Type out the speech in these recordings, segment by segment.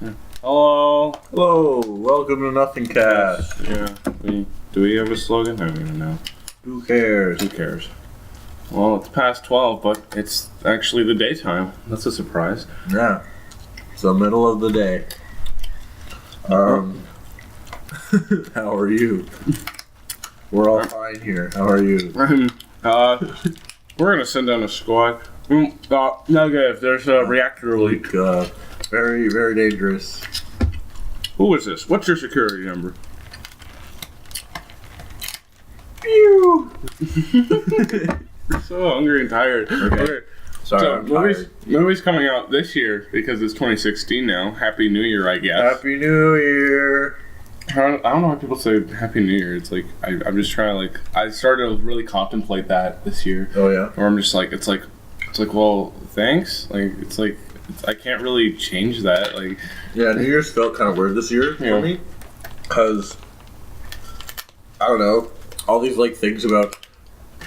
Hello. Hello, welcome to Nothing Cast. Yeah. Do we have a slogan? I don't even know. Who cares? Who cares? Well, it's past 12, but it's actually the daytime. That's a surprise. Yeah, it's the middle of the day. How are you? We're all fine here. How are you? We're gonna send down a squad. Negative. There's a reactor leak. Very, very dangerous. Who is this? What's your security number? Pew! You're so hungry and tired. Okay. Sorry, So I'm tired. movies coming out this year because it's 2016 now. Happy New Year, I guess. Happy New Year! I don't know why people say Happy New Year. It's like I'm just trying to I started to really contemplate that this year. Oh yeah. Or I'm just like it's like well, thanks. I can't really change that. Yeah, New Year's felt kind of weird this year for me, because I don't know, all these things about,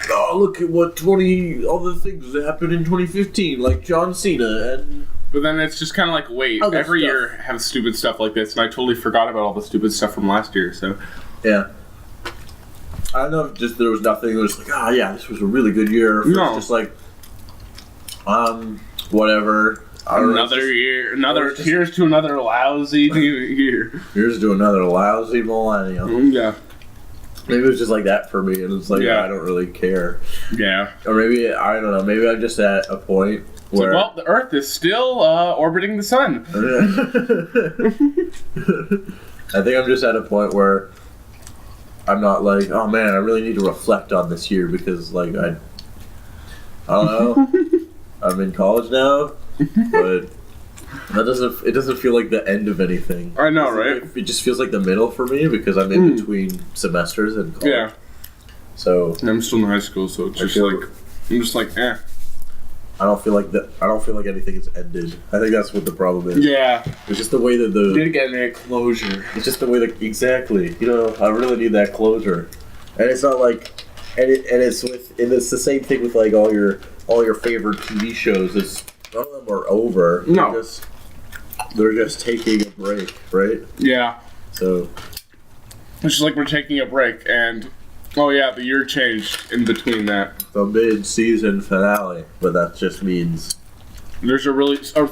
oh, look at all the things that happened in 2015, like John Cena and. But then it's just kind of like, wait, Other every stuff. year have stupid stuff like this, and I totally forgot about all the stupid stuff from last year. So Yeah. I don't know if just there was nothing. It was like, yeah, this was a really good year. It was No. just like, whatever. I don't know, it's another just- year, just- here's to another lousy new year. Here's to another lousy millennium. Yeah, Maybe it was just like that for me, and it's like, Yeah. I don't really care. yeah. Or maybe, I don't know, maybe I'm just at a point It's like, where. well, the Earth is still orbiting the sun. I think I'm just at a point where I'm not like, oh man, I really need to reflect on this year because, I don't know. I'm in college now, but it doesn't feel like the end of anything. I know, right? It just feels like the middle for me because I'm in between semesters and college. Yeah. So And I'm still in high school, so it's just feel- I'm just like, eh. I don't feel like anything has ended. I think that's what the problem is. Yeah. It's just the way that Did get any closure. it's just the way that exactly. I really need that closure, and it's not like, and it's the same thing with all your favorite TV shows. Is none of them are over. No. They're just taking a break, right? Yeah. So It's just like we're taking a break, and oh yeah, the year changed in between that. the mid-season finale, but that just means There's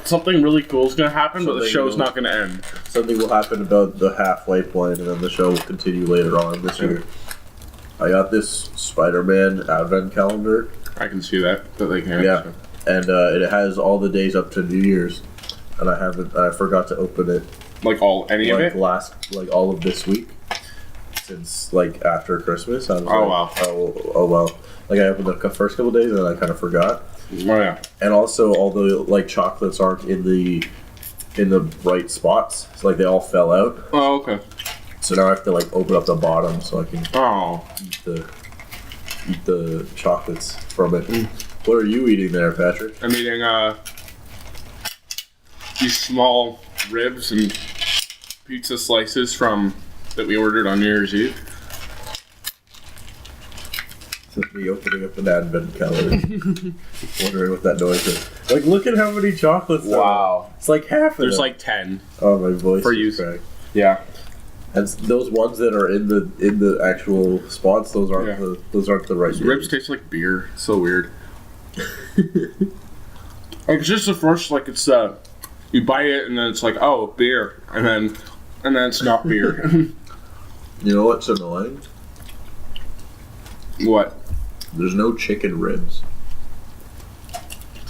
something really cool is gonna happen, but the Something show's will- not gonna end. something will happen about the halfway point, and then the show will continue later on this year. I got this Spider-Man advent calendar. I can see that they can't. Yeah. so. And it has all the days up to New Year's, and I forgot to open it Like any of it. all of this week, since after Christmas. I was wow. oh well. I opened the first couple days and then I kind of forgot. Oh yeah. And also all the chocolates aren't in the right spots. It's they all fell out. Oh okay. So now I have to open up the bottom so I can Oh. eat the chocolates from it. What are you eating there, Patrick? I'm eating these small ribs and pizza slices that we ordered on New Year's Eve. It's me opening up an advent calendar. Wondering what that noise is. Look at how many chocolates there are. It's half of There's them. 10. Oh, my voice for is use. cracked. Yeah. And those ones that are in the actual spots, those aren't Yeah. those aren't the right Ribs taste like beer. It's so weird. It's just the first it's you buy it and then it's oh beer and then it's not beer. You know what's annoying? What? There's no chicken ribs.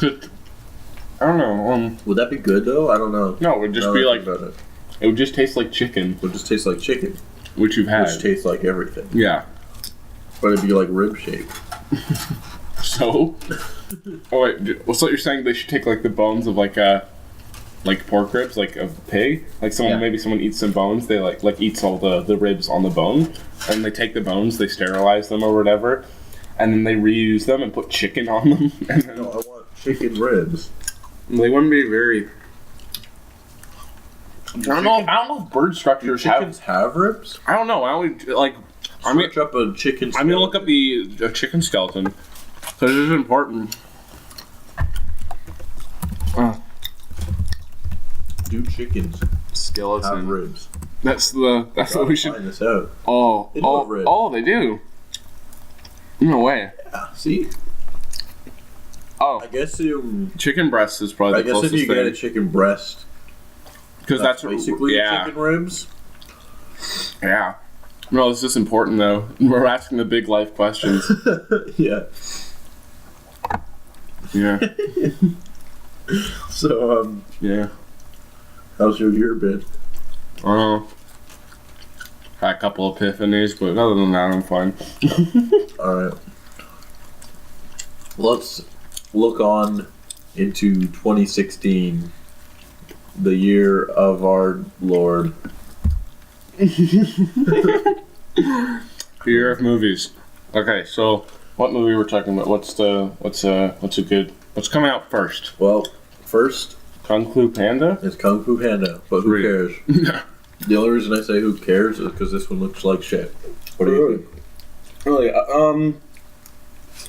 I don't know. Would that be good though? I don't know. No, it would just Now be that I think about it. it would just taste like chicken, It would just taste like chicken, which you've had. which tastes like everything. Yeah. But it'd be rib shaped. So. Oh wait. So you're saying they should take the bones of pork ribs, of pig? Maybe someone eats some bones. They eats all the ribs on the bone, and they take the bones, they sterilize them or whatever, and then they reuse them and put chicken on them. And then No, I want chicken ribs. they wouldn't be very. I don't know if bird structures Chickens have ribs? I don't know. I only Search up a chicken. I'm gonna look up the chicken skeleton because it is important. Do chickens have Skeleton. ribs? That's what we should. Find this out. Oh, They do have ribs. they do. No way. Yeah, see? Oh, I guess chicken breast is probably I the guess if closest you get a thing. chicken breast, Because that's basically chicken ribs. Yeah. No, this is important though. We're asking the big life questions. Yeah. Yeah. So, Yeah. how's your year been? Had a couple epiphanies, but other than that, I'm fine. Alright. Let's look on into 2016, the year of our Lord. Year of movies. Okay, so what movie we're talking about? What's coming out first? Well, first Kung Fu Panda? is Kung Fu Panda, but who Really? cares? The only reason I say who cares is because this one looks like shit. What do you think? Really?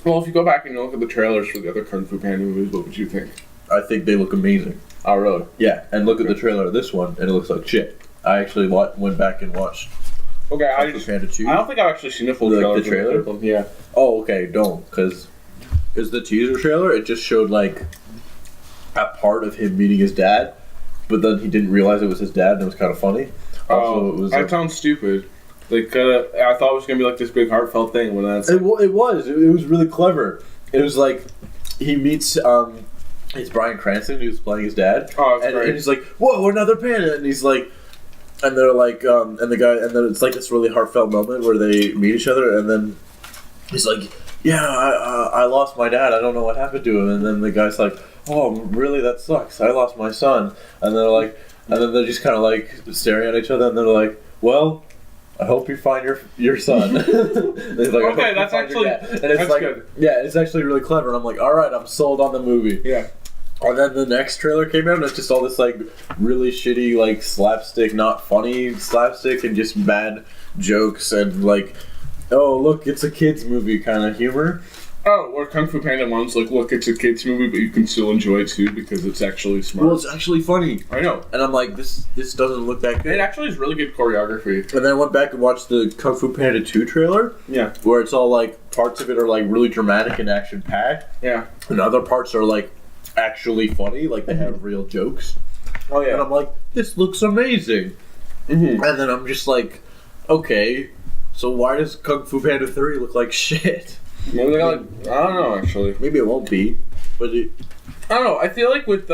Well, if you go back and you look at the trailers for the other Kung Fu Panda movies, what would you think? I think they look amazing. Oh, really? Yeah, and look at the trailer of this one, and it looks like shit. I actually went back and watched Okay, Kung Fu Panda 2. I don't think I've actually seen a full Like trailer. the trailer? for the yeah. Oh, okay, don't, because the teaser trailer, it just showed, like, a part of him meeting his dad, but then he didn't realize it was his dad, and it was kind of funny. Also, it was... that sounds stupid. Like, I thought it was gonna be like this big heartfelt thing when that's. It was really clever. It was like, he meets, it's Bryan Cranston who's playing his dad, Oh, that's and great. he's like, whoa, another panda, and he's like, and they're like, and the guy, and then it's like this really heartfelt moment where they meet each other, and then he's like, yeah, I lost my dad, I don't know what happened to him, and then the guy's like, oh, really, that sucks, I lost my son, and they're like, and then they're just kind of like staring at each other, and they're like, well, I hope you find your son. And he's like, Okay, that's actually- and it's that's like, good. yeah, it's actually really clever, and I'm like, all right, I'm sold on the movie. Yeah. And then the next trailer came out, and it's just all this like really shitty, like slapstick, not funny slapstick, and just bad jokes and like, oh look, it's a kids movie kind of humor. Oh, or Kung Fu Panda 1's like, look, it's a kids movie, but you can still enjoy it too because it's actually smart. Well, it's actually funny, I know. and I'm like, this doesn't look that It good. actually is really good choreography. And then I went back and watched the Kung Fu Panda 2 trailer, Yeah. where it's all like parts of it are like really dramatic and action packed, Yeah. and other parts are like actually funny, like they have real jokes. Oh And I'm like, this looks amazing. Mm-hmm. And then I'm just like, okay, so why does Kung Fu Panda 3 look like shit? Maybe they got like, I don't know actually. Maybe it won't be, but it I don't know. I feel like with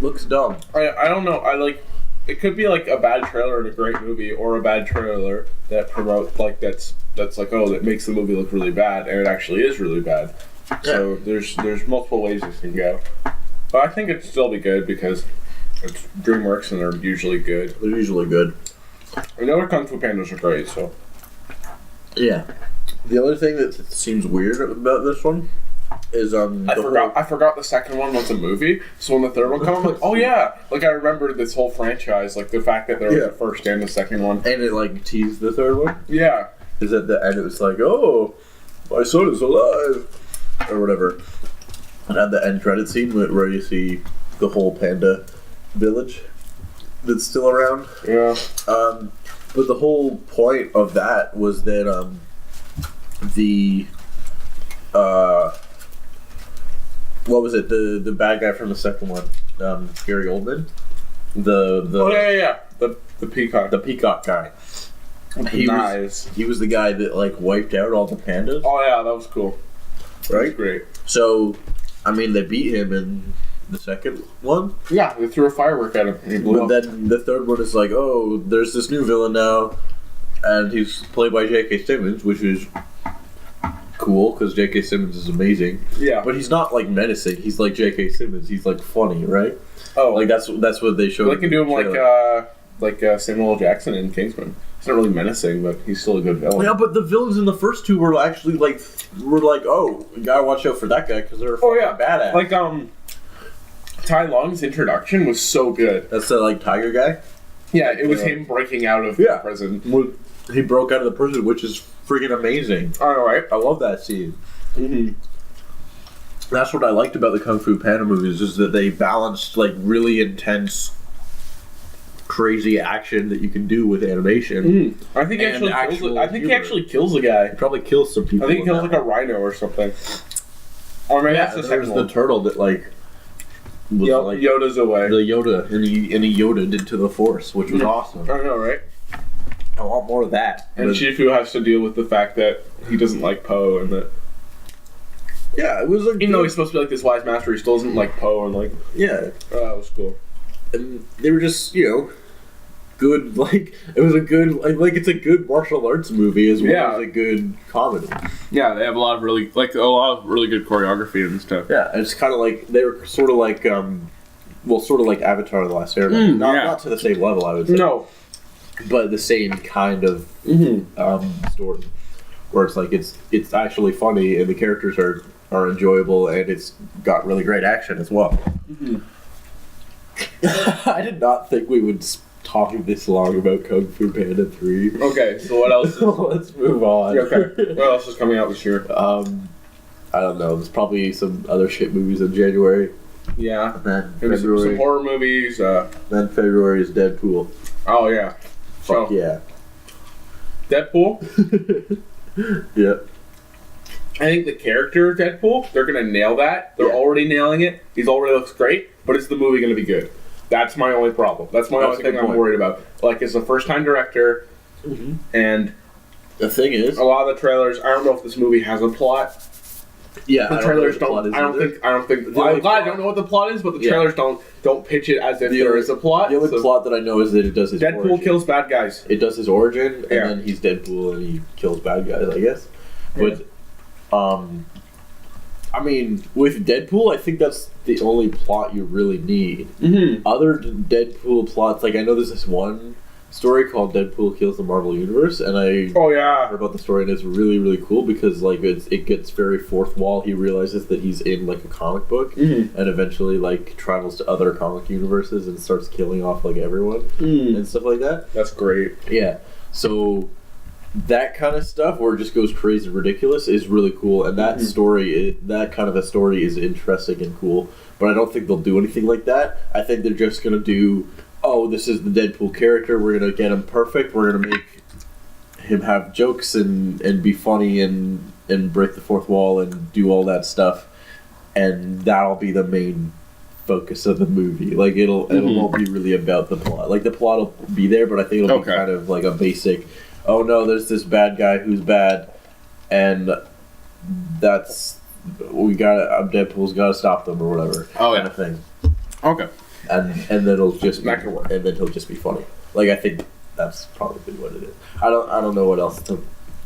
looks dumb. I don't know. I like it could be like a bad trailer and a great movie, or a bad trailer that promotes like that's like, oh, that makes the movie look really bad, and it actually is really bad. So there's multiple ways this can go, but I think it'd still be good because it's DreamWorks and they're usually good. They're usually good. And the other Kung Fu Pandas are great. So Yeah. The other thing that seems weird about this one is I forgot the second one was a movie. So when the third one comes, I'm like, oh yeah, like I remember this whole franchise, like the fact that there was Yeah. the first and the second one. and it like teased the third one. Yeah. Is at the end it was like, oh, my son is alive, or whatever. And at the end credit scene where you see the whole panda village that's still around. Yeah. But the whole point of that was that what was it? The bad guy from the second one, Gary Oldman, the Oh yeah. The peacock. the peacock guy. With the He was, knives. he was the guy that like wiped out all the pandas, Oh yeah, that was cool. That was right? great. So, I mean, they beat him in the second one, Yeah, they threw a firework at him and he blew but up. then the third one is like, oh, there's this new villain now, and he's played by J.K. Simmons, which is cool because J.K. Simmons is amazing. Yeah. But he's not like menacing. He's like J.K. Simmons. He's like funny, right? Oh, Like that's what they showed. they can do him like Samuel L. Jackson in Kingsman. He's not really menacing, but he's still a good villain. Yeah, but the villains in the first two were actually like, oh, you gotta watch out for that guy because they're badass. Like Tai Lung's introduction was so good. That's the like tiger guy. Yeah, it was Yeah. him breaking out of Yeah. prison. He broke out of the prison, which is freaking amazing. All right. I love that scene. Mm-hmm. That's what I liked about the Kung Fu Panda movies is that they balanced like really intense crazy action that you can do with animation. I think he And actually kills actual it. I think he humor. actually kills the guy. It probably kills some people. I think he in kills that like a one. rhino or something. Or maybe Yeah, that's the there second was one. the turtle that like was like Yoda's away. the Yoda, and he Yoda'd into the Force, which was awesome. I know, right? I want more of that. And But- Shifu has to deal with the fact that he doesn't like Poe, and that yeah, it was like even though he's supposed to be like this wise master, he still doesn't like Poe, and like yeah, that was cool. and they were just good. Like it was a good like it's a good martial arts movie as well as a good comedy. Yeah, they have a lot of really good choreography and stuff. Yeah, and it's kind of like they were sort of like sort of like Avatar: The Last Airbender. Not to the same level, I would say. No, But the same kind of story, where it's like it's actually funny and the characters are enjoyable and it's got really great action as well. I did not think we would talk this long about Kung Fu Panda 3. Okay, so what else? Let's move on. Okay, what else is coming out this year? I don't know. There's probably some other shit movies in January. Yeah, Then maybe some February. horror movies. Then February is Deadpool. Oh yeah, Fuck so yeah. Deadpool. Yeah. I think the character of Deadpool, they're gonna nail that. They're Yeah. already nailing it. He's already looks great, but is the movie gonna be good? That's my only problem. That's my That's only a thing good I'm point. worried about. Like, it's a first-time director, and The thing is, a lot of the trailers. I don't know if this movie has a plot. yeah, The trailers don't. I don't think. The I'm only glad I plot- don't know what the plot is, but the Yeah. trailers don't pitch it as if The there only- is a plot. The only so plot that I know is that it does his Deadpool origin. kills bad guys. It does his origin, and Yeah. then he's Deadpool, and he kills bad guys, I guess. But, I mean, with Deadpool, I think that's the only plot you really need. Mm-hmm. Other than Deadpool plots, like I know there's this one story called Deadpool Kills the Marvel Universe, and I Oh yeah. heard about the story, and it's really, really cool because like it gets very fourth wall. He realizes that he's in like a comic book, Mm-hmm. and eventually like travels to other comic universes and starts killing off like everyone and stuff like that. That's great. Yeah. So that kind of stuff where it just goes crazy and ridiculous is really cool, and that that kind of a story is interesting and cool. But I don't think they'll do anything like that. I think they're just gonna do, oh, this is the Deadpool character. We're gonna get him perfect. We're gonna make him have jokes and be funny and break the fourth wall and do all that stuff, and that'll be the main focus of the movie. Like it won't be really about the plot. Like the plot will be there, but I think it'll be Okay. kind of like a basic. Oh no, there's this bad guy who's bad, and Deadpool's gotta stop them or whatever. Oh, yeah. kind of thing. Okay. And then it'll just That could work. and then he'll just be funny. Like I think that's probably what it is. I don't know what else to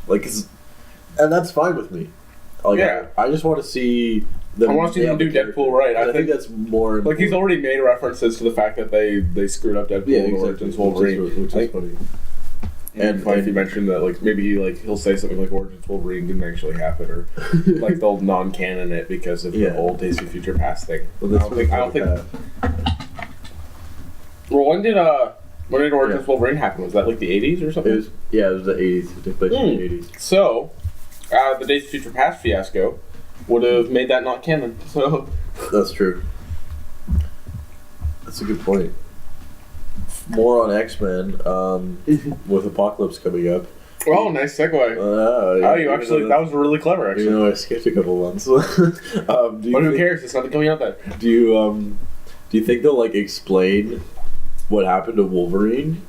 like, and that's fine with me. Like, Yeah. I just want to see them. I wanna see them nail the do character. Deadpool right. I I think think- that's more Like, he's important. already made references to the fact that they screwed up Deadpool Yeah, and exactly. Origins Wolverine. Which Like, is funny. and funny if you mentioned that, like, maybe he'll say something like Origins Wolverine didn't actually happen, or like they'll non-canon it because of Yeah. the old Days of Future Past thing. Well, I don't think. Well, when did Origins Yeah. Wolverine happen? Was that like the 80s or something? It was the 80s. It took place in the 80s. So, the Days of Future Past fiasco would have made that not canon. So, That's true. That's a good point. More on X-Men with Apocalypse coming up. oh, nice segue. Oh, you actually, that was really clever, You actually. know, I skipped a couple ones. But who cares? It's nothing coming out then. Do you think they'll like explain what happened to Wolverine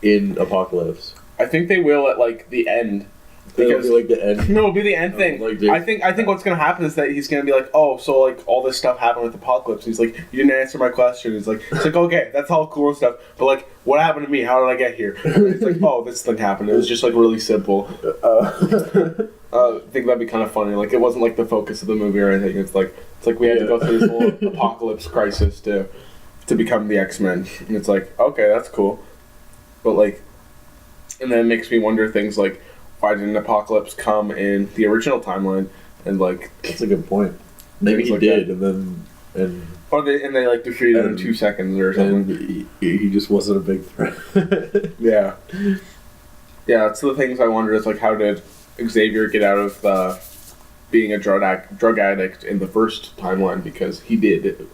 in Apocalypse? I think they will at like the end. It'll Because be like the end. no, it'll be the end thing. Like I think what's gonna happen is that he's gonna be like, oh, so like all this stuff happened with Apocalypse. And he's like, you didn't answer my question. It's like okay, that's all cool and stuff. But like, what happened to me? How did I get here? It's like, oh, this thing happened. It was just like really simple. I think that'd be kind of funny. Like, it wasn't like the focus of the movie or anything. It's like we had to go through this whole apocalypse crisis to become the X-Men. And it's like, okay, that's cool. But like, and then it makes me wonder things like, why didn't Apocalypse come in the original timeline? And like, That's a good point. Maybe Things he like did, that. and they like defeated him in 2 seconds or something. then he just wasn't a big threat. Yeah. Yeah, it's the things I wonder is like, how did Xavier get out of being a drug addict in the first timeline? Because he did.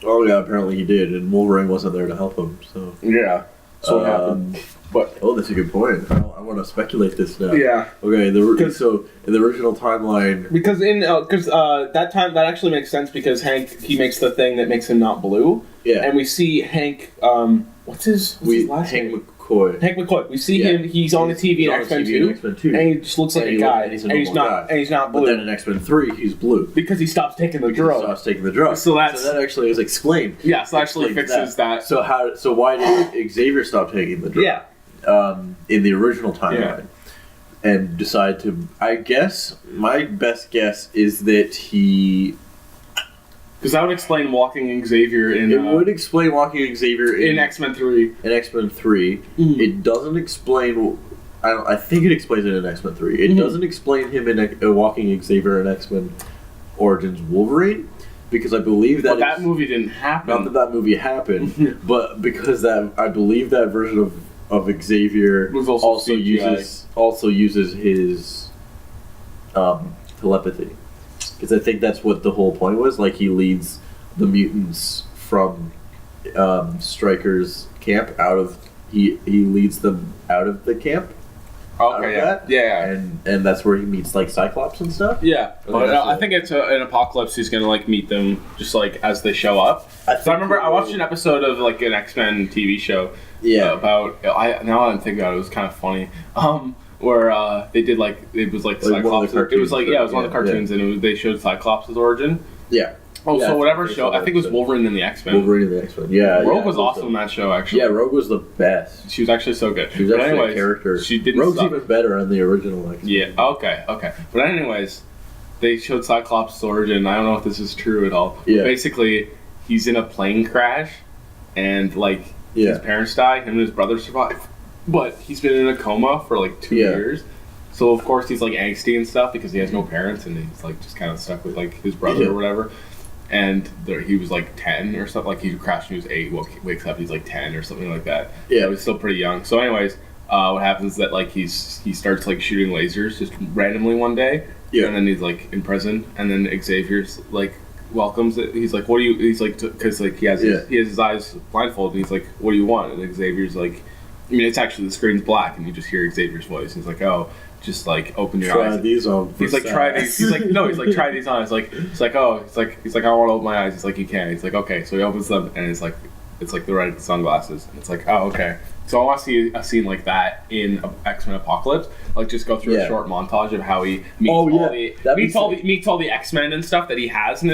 Oh yeah, apparently he did, and Wolverine wasn't there to help him. So Yeah. So what happened? But oh, that's a good point. I want to speculate this now. yeah. Okay. So in the original timeline, Because that time that actually makes sense because Hank he makes the thing that makes him not blue, yeah, and we see Hank. What's his last Hank name? McCoy. Hank McCoy. We see Yeah. him. He's on the TV in on X-Men TV in 2, X-Men 2. and he just looks like And a he guy, and he's a and he's normal not, guy. and he's not But blue then in X-Men 3, he's blue. because he stops taking the He drug. stops taking the drug. So that actually is explained. Yeah, so that actually Explains fixes that. So why did Xavier stop taking the drug? Yeah. In the original timeline, and decide to. I guess my best guess is that he. Because that would explain walking Xavier in. It would explain walking Xavier in X-Men 3. In X-Men 3, it doesn't explain. I think it explains it in X-Men 3. It doesn't explain him in walking Xavier in X-Men Origins Wolverine, because I believe that But that movie didn't happen. not that movie happened, but because that I believe that version of Xavier Was also CGI. uses his telepathy, because I think that's what the whole point was. Like he leads the mutants from Stryker's camp out of he leads them out of the camp. Out of Okay, yeah. that, Yeah. and that's where he meets like Cyclops and stuff. Yeah, but that's I it. think it's an Apocalypse. He's gonna like meet them just like as they show up. So I remember I watched an episode of like an X-Men TV show. Yeah. About now I'm thinking about it, it was kind of funny. Where they did like it was like Like one of Cyclops. the It was like cartoons, it was one of the yeah, cartoons, and they showed Cyclops' origin. Yeah. Oh, Yeah, so whatever they show. saw I think it was that. Wolverine and the X-Men. Wolverine and the X-Men. Yeah. Rogue yeah, was awesome in that show actually. Yeah, Rogue was the best. She was actually so good. She was But actually anyways, a character. She didn't. Rogue's suck. even better in the original X-Men. Yeah. Okay. But anyways, they showed Cyclops' origin. I don't know if this is true at all. Yeah. Basically, he's in a plane crash, and like his parents die. Him and his brother survive, but he's been in a coma for like 2 Yeah. years. So of course he's like angsty and stuff because he has no parents and he's like just kind of stuck with like his brother or whatever. And he was like 10 or something. Like he crashed when he was 8. Wakes up, he's like 10 or something like that. Yeah. So he's still pretty young. So anyways, what happens is that like he starts like shooting lasers just randomly one day. Yeah. And then he's like in prison. And then Xavier's like welcomes it. He's like, "What do you?" He's like, because like he has his eyes blindfolded. And he's like, "What do you want?" And Xavier's like, I mean, it's actually the screen's black, and you just hear Xavier's voice. And he's like, "Oh, just like open your Try eyes." these on. He's like, "Try these." He's like, "No." He's like, "Try these on." It's like, "Oh." He's like, "I want to open my eyes." He's like, "You can." He's like, "Okay." So he opens them, and it's like the red sunglasses, and it's like, "Oh, okay." So I want to see a scene like that in X-Men Apocalypse. Like just go through a short montage of how he meets all the X-Men and stuff that he has in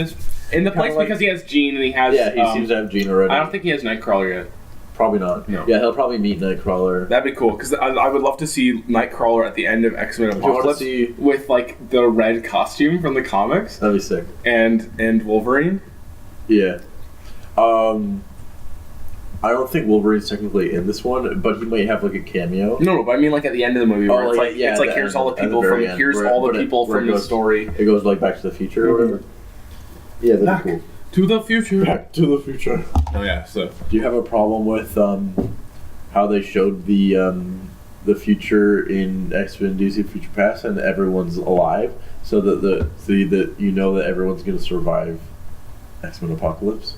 the place like, because he has Jean and he has he seems to have Jean already. I don't think he has Nightcrawler yet. Probably not. No. Yeah, he'll probably meet Nightcrawler. That'd be cool because I would love to see Nightcrawler at the end of X-Men Do you want to Apocalypse see? with like the red costume from the comics That'd be sick. and Wolverine. Yeah. I don't think Wolverine's technically in this one, but he might have like a cameo. No, but I mean like at the end of the movie where it's like here's all the people from the story. It goes like Back to the Future or whatever. Yeah, that'd Back be cool. to the future. Back to the Future. Oh yeah. So do you have a problem with how they showed the future in X-Men DC Future Past and everyone's alive, so that that you know that everyone's gonna survive X-Men Apocalypse?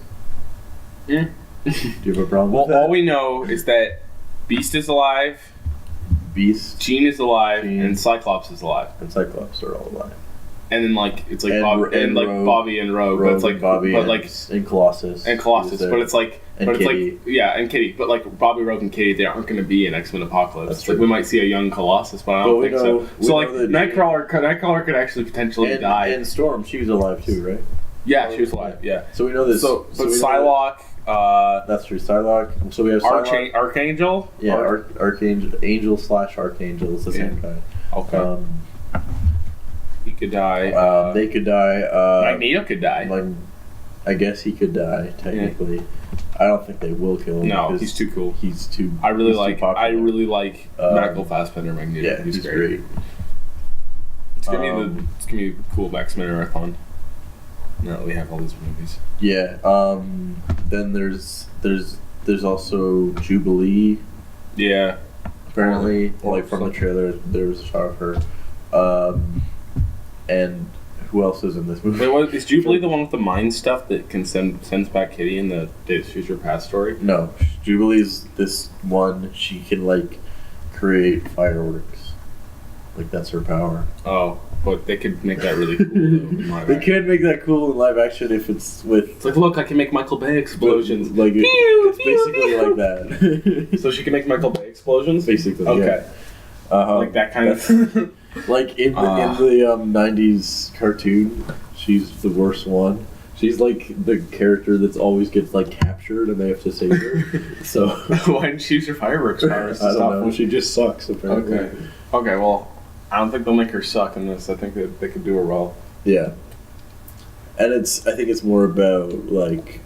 Yeah. Do you have a problem with that? All we know is that Beast is alive, Beast, Jean is alive, Jean. and Cyclops is alive. and Cyclops are all alive. And then like it's like And Rogue. Bobby and Rogue, but it's like Bobby, but like and Colossus, and Colossus, who's there. but it's like And but Kitty. it's like yeah, and Kitty, but like Bobby, Rogue, and Kitty, they aren't going to be in X-Men Apocalypse. That's Like true. we might see a young Colossus, but I But don't we think know- so. we So know like that Nightcrawler could actually potentially die. And Storm, she was alive too, right? Yeah, she was alive. Yeah. So we know this. So but we know Psylocke, that's true. Psylocke. So we have Psylocke. Archangel. Yeah, Archangel, Angel / Archangel is the same guy. Okay. He could die. They could die. Magneto could die. Like, I guess he could die technically. I don't think they will kill him. No, because he's too cool. He's too. I really he's too like popular. Michael Fassbender Magneto. Yeah, he's great. It's gonna be a cool X-Men marathon. Now that we have all these movies. Yeah. Then there's also Jubilee. Yeah. Apparently, Or like from the trailer, there was a shot of her. And who else is in this movie? Wait, what, is Jubilee the one with the mind stuff that can sends back Kitty in the Days of Future Past story? No, Jubilee's this one. She can like create fireworks. Like that's her power. Oh, but they could make that really cool though. In live They action. could make that cool in live action if it's with. It's like, look, I can make Michael Bay explosions. Like it's basically like that. So she can make Michael Bay explosions? Basically, Okay. yeah. Like that kind of. Like in the 90s cartoon, she's the worst one. She's like the character that's always gets like captured and they have to save her. So Why didn't she use her fireworks powers to I stop don't know. them? She just sucks apparently. Okay. Okay, well, I don't think they'll make her suck in this. I think that they could do her well. Yeah. And I think it's more about like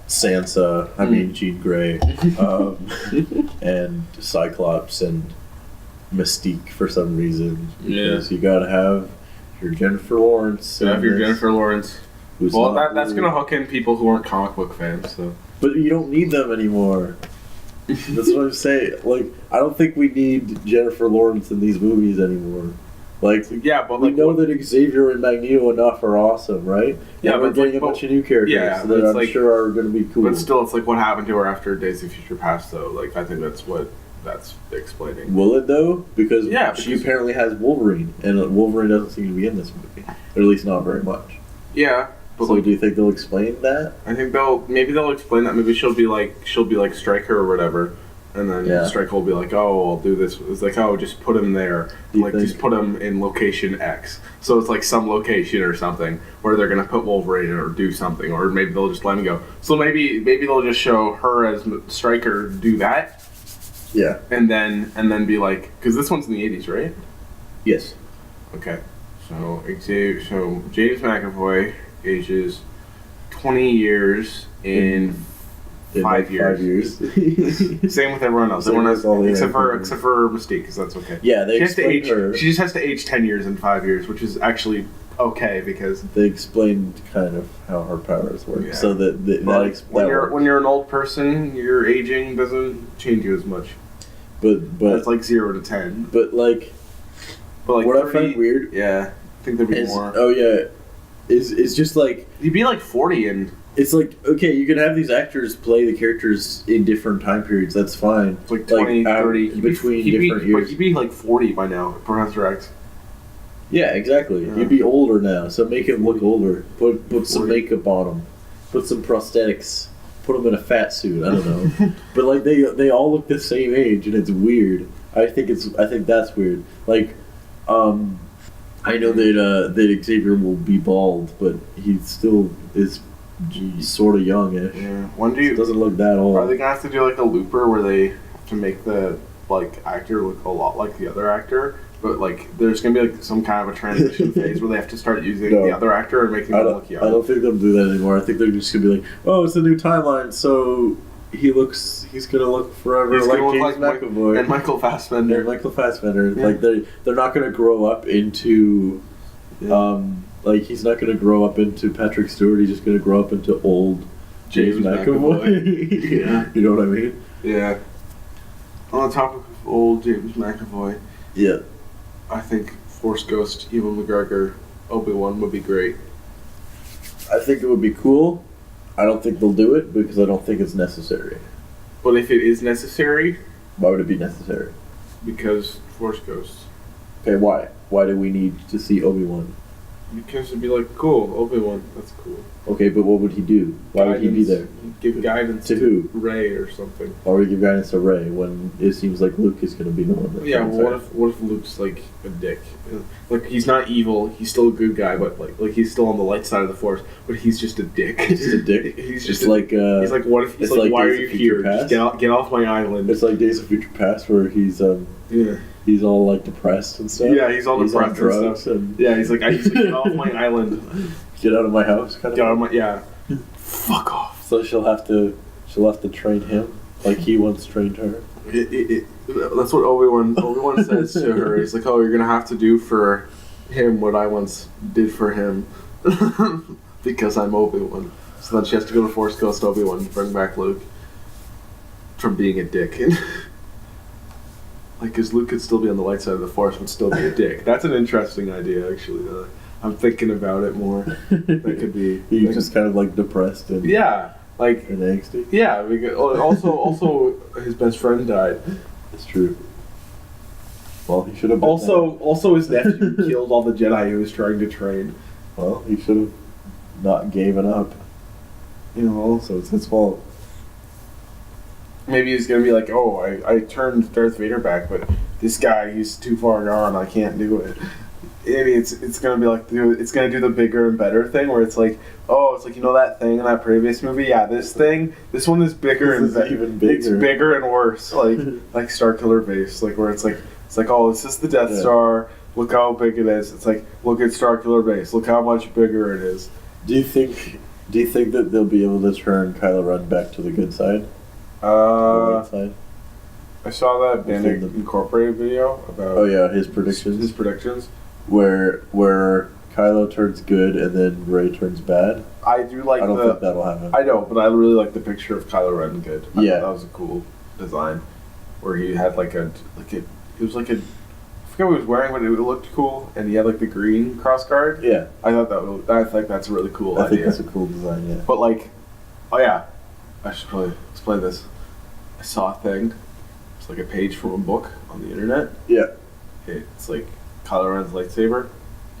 Sansa, I mean Jean Grey, and Cyclops and Mystique for some reason. Because you gotta have your Jennifer Lawrence. So have your Jennifer Lawrence. who's Well, not that's really- gonna hook in people who aren't comic book fans. So. But you don't need them anymore. That's what I'm saying. Like, I don't think we need Jennifer Lawrence in these movies anymore. Like, Yeah, but we like, know that Xavier and Magneto enough are awesome, right? Yeah, and we're but getting like- a bunch of new characters yeah, but that it's I'm like- sure are going to be cool. but still, it's like what happened to her after Days of Future Past, though. Like, I think that's what that's explaining. Will it though? Because Yeah, she because- apparently has Wolverine, and Wolverine doesn't seem to be in this movie, or at least not very much. Yeah, but So like, do you think they'll explain that? I think they'll explain that. Maybe she'll be like Stryker or whatever, and then Yeah. Stryker will be like, "Oh, I'll do this." It's like, "Oh, just put him there." Do you Like, think- just put him in location X. So it's like some location or something where they're gonna put Wolverine or do something, or maybe they'll just let him go. So maybe they'll just show her as Stryker do that, Yeah. and then be like, because this one's in the 80s, right? Yes. Okay. So James McAvoy ages 20 years in In 5 years. 5 years. Same with everyone else. Same Everyone with else, all the except for actors. Mystique, because that's okay. Yeah, they She has to explained age. her. She just has to age 10 years in 5 years, which is actually okay because They explained kind of how her powers work, Yeah. so that when works. you're an old person, your aging doesn't change you as much. But It's like 0 to 10. but like But like what I 30 find weird yeah, I think there'd be is more. is just like You'd be like 40 and it's like okay, you can have these actors play the characters in different time periods. That's fine. it's like 20, 30. between different But years. you'd be like 40 by now, Professor X. Yeah, exactly. Yeah. You'd be older now, so make him look older. Put some 40. makeup on him. Put some prosthetics. Put him in a fat suit. I don't know. But like they all look the same age, and it's weird. I think that's weird. Like, I know that Xavier will be bald, but he still is sort of youngish. Yeah. When do It you? doesn't look that old. Are they gonna have to do like a looper where they have to make the like actor look a lot like the other actor? But like, there's gonna be like some kind of a transition phase where they have to start using No. the other actor and making I them don't, look I young. don't think they'll do that anymore. I think they're just gonna be like, oh, it's a new timeline, so he's gonna look forever He's like gonna James look like McAvoy And Michael Fassbender. and Michael Fassbender. Yeah. Like they're not gonna grow up into, like he's not gonna grow up into Patrick Stewart. He's just gonna grow up into old James McAvoy. Yeah. You know what I mean? Yeah. On the topic of old James McAvoy, Yeah. I think Force Ghost, Ewan McGregor, Obi-Wan would be great. I think it would be cool. I don't think they'll do it because I don't think it's necessary. But if it is necessary, Why would it be necessary? because Force Ghosts. Okay, why? Why do we need to see Obi-Wan? Because it'd be like, cool, Obi-Wan, that's cool. Okay, but what would he do? Why would he be there? Give guidance To who? Rey or something. Why would he give guidance to Rey when it seems like Luke is going to be the one that Yeah, finds well, her? what if Luke's like a dick? Like he's not evil, he's still a good guy, but like he's still on the light side of the Force, but he's just a dick. Just a dick? He's It's just like he's like, what if he's it's like, why are Days you of Future here? Past. Just get off my island. It's like Days of Future Past where Yeah. he's all like depressed and stuff. Yeah, he's all on depressed and drugs stuff. and Yeah, he's like, I used to get off my island. get out of my house kind of. Get out of my fuck off. So she'll have to train him like he once trained her. That's what Obi-Wan says to her. He's like, oh, you're gonna have to do for him what I once did for him because I'm Obi-Wan. So then she has to go to Force Ghost Obi-Wan to bring back Luke from being a dick. Like, because Luke could still be on the light side of the Force, but still be a dick. That's an interesting idea, actually. I'm thinking about it more. That could be. He's just kind of like depressed and Yeah, like and angsty. yeah. Because, also, his best friend died. That's true. Well, he should have. Also, his nephew killed all the Jedi he was trying to train. Well, he should have not given up. You know, so it's his fault. Maybe he's gonna be like, oh, I turned Darth Vader back, but this guy, he's too far gone. I can't do it. Maybe it's gonna be like it's gonna do the bigger and better thing where it's like, oh, it's like, you know that thing in that previous movie? Yeah, this one is bigger This and is even bigger. It's bigger and worse. Like Starkiller Base, like where it's like oh, this is the Death Star. Look how big it is. It's like, look at Starkiller Base. Look how much bigger it is. Do you think that they'll be able to turn Kylo Ren back to the good side? The light side? I saw that Bandit Incorporated video about. Oh yeah, his predictions. His predictions. Where Kylo turns good and then Rey turns bad. I do like. I don't think that'll happen. I know, but I really like the picture of Kylo Ren good. I Yeah, thought that was a cool design, where he had it was like a. I forget what he was wearing, but it looked cool, and he had like the green cross guard. Yeah, I thought I think that's a really cool idea. I think that's a cool design. Yeah, But like, oh yeah, I should probably explain this. I saw a thing. It's like a page from a book on the internet. yeah. It's like Kylo Ren's lightsaber.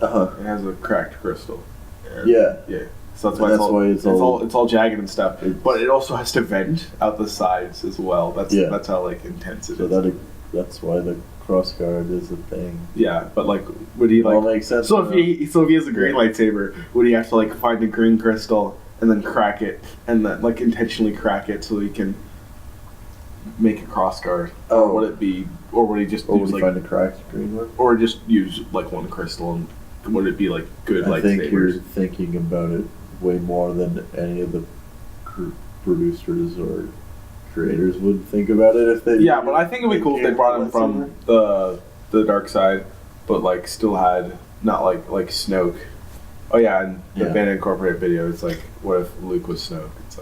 It has a cracked crystal. And Yeah. Yeah. So that's why it's all jagged and stuff. But it also has to vent out the sides as well. That's how like intense it is. So that's why the cross guard is a thing. Yeah, but like, would he like? All makes sense. So if he has a green lightsaber, would he have to like find a green crystal and then crack it and then like intentionally crack it so he can make a cross guard? Oh. Or would it be? Or would he just Or use would you like? find a cracked green one? Or just use like one crystal and would it be like good I think you're lightsabers? thinking about it way more than any of the producers or creators would think about it if they. Yeah, but I think it'd be cool if they brought him from the dark side, but like still had not like Snoke. Oh yeah, and the Bandit Incorporated video. It's like, what if Luke was Snoke? It's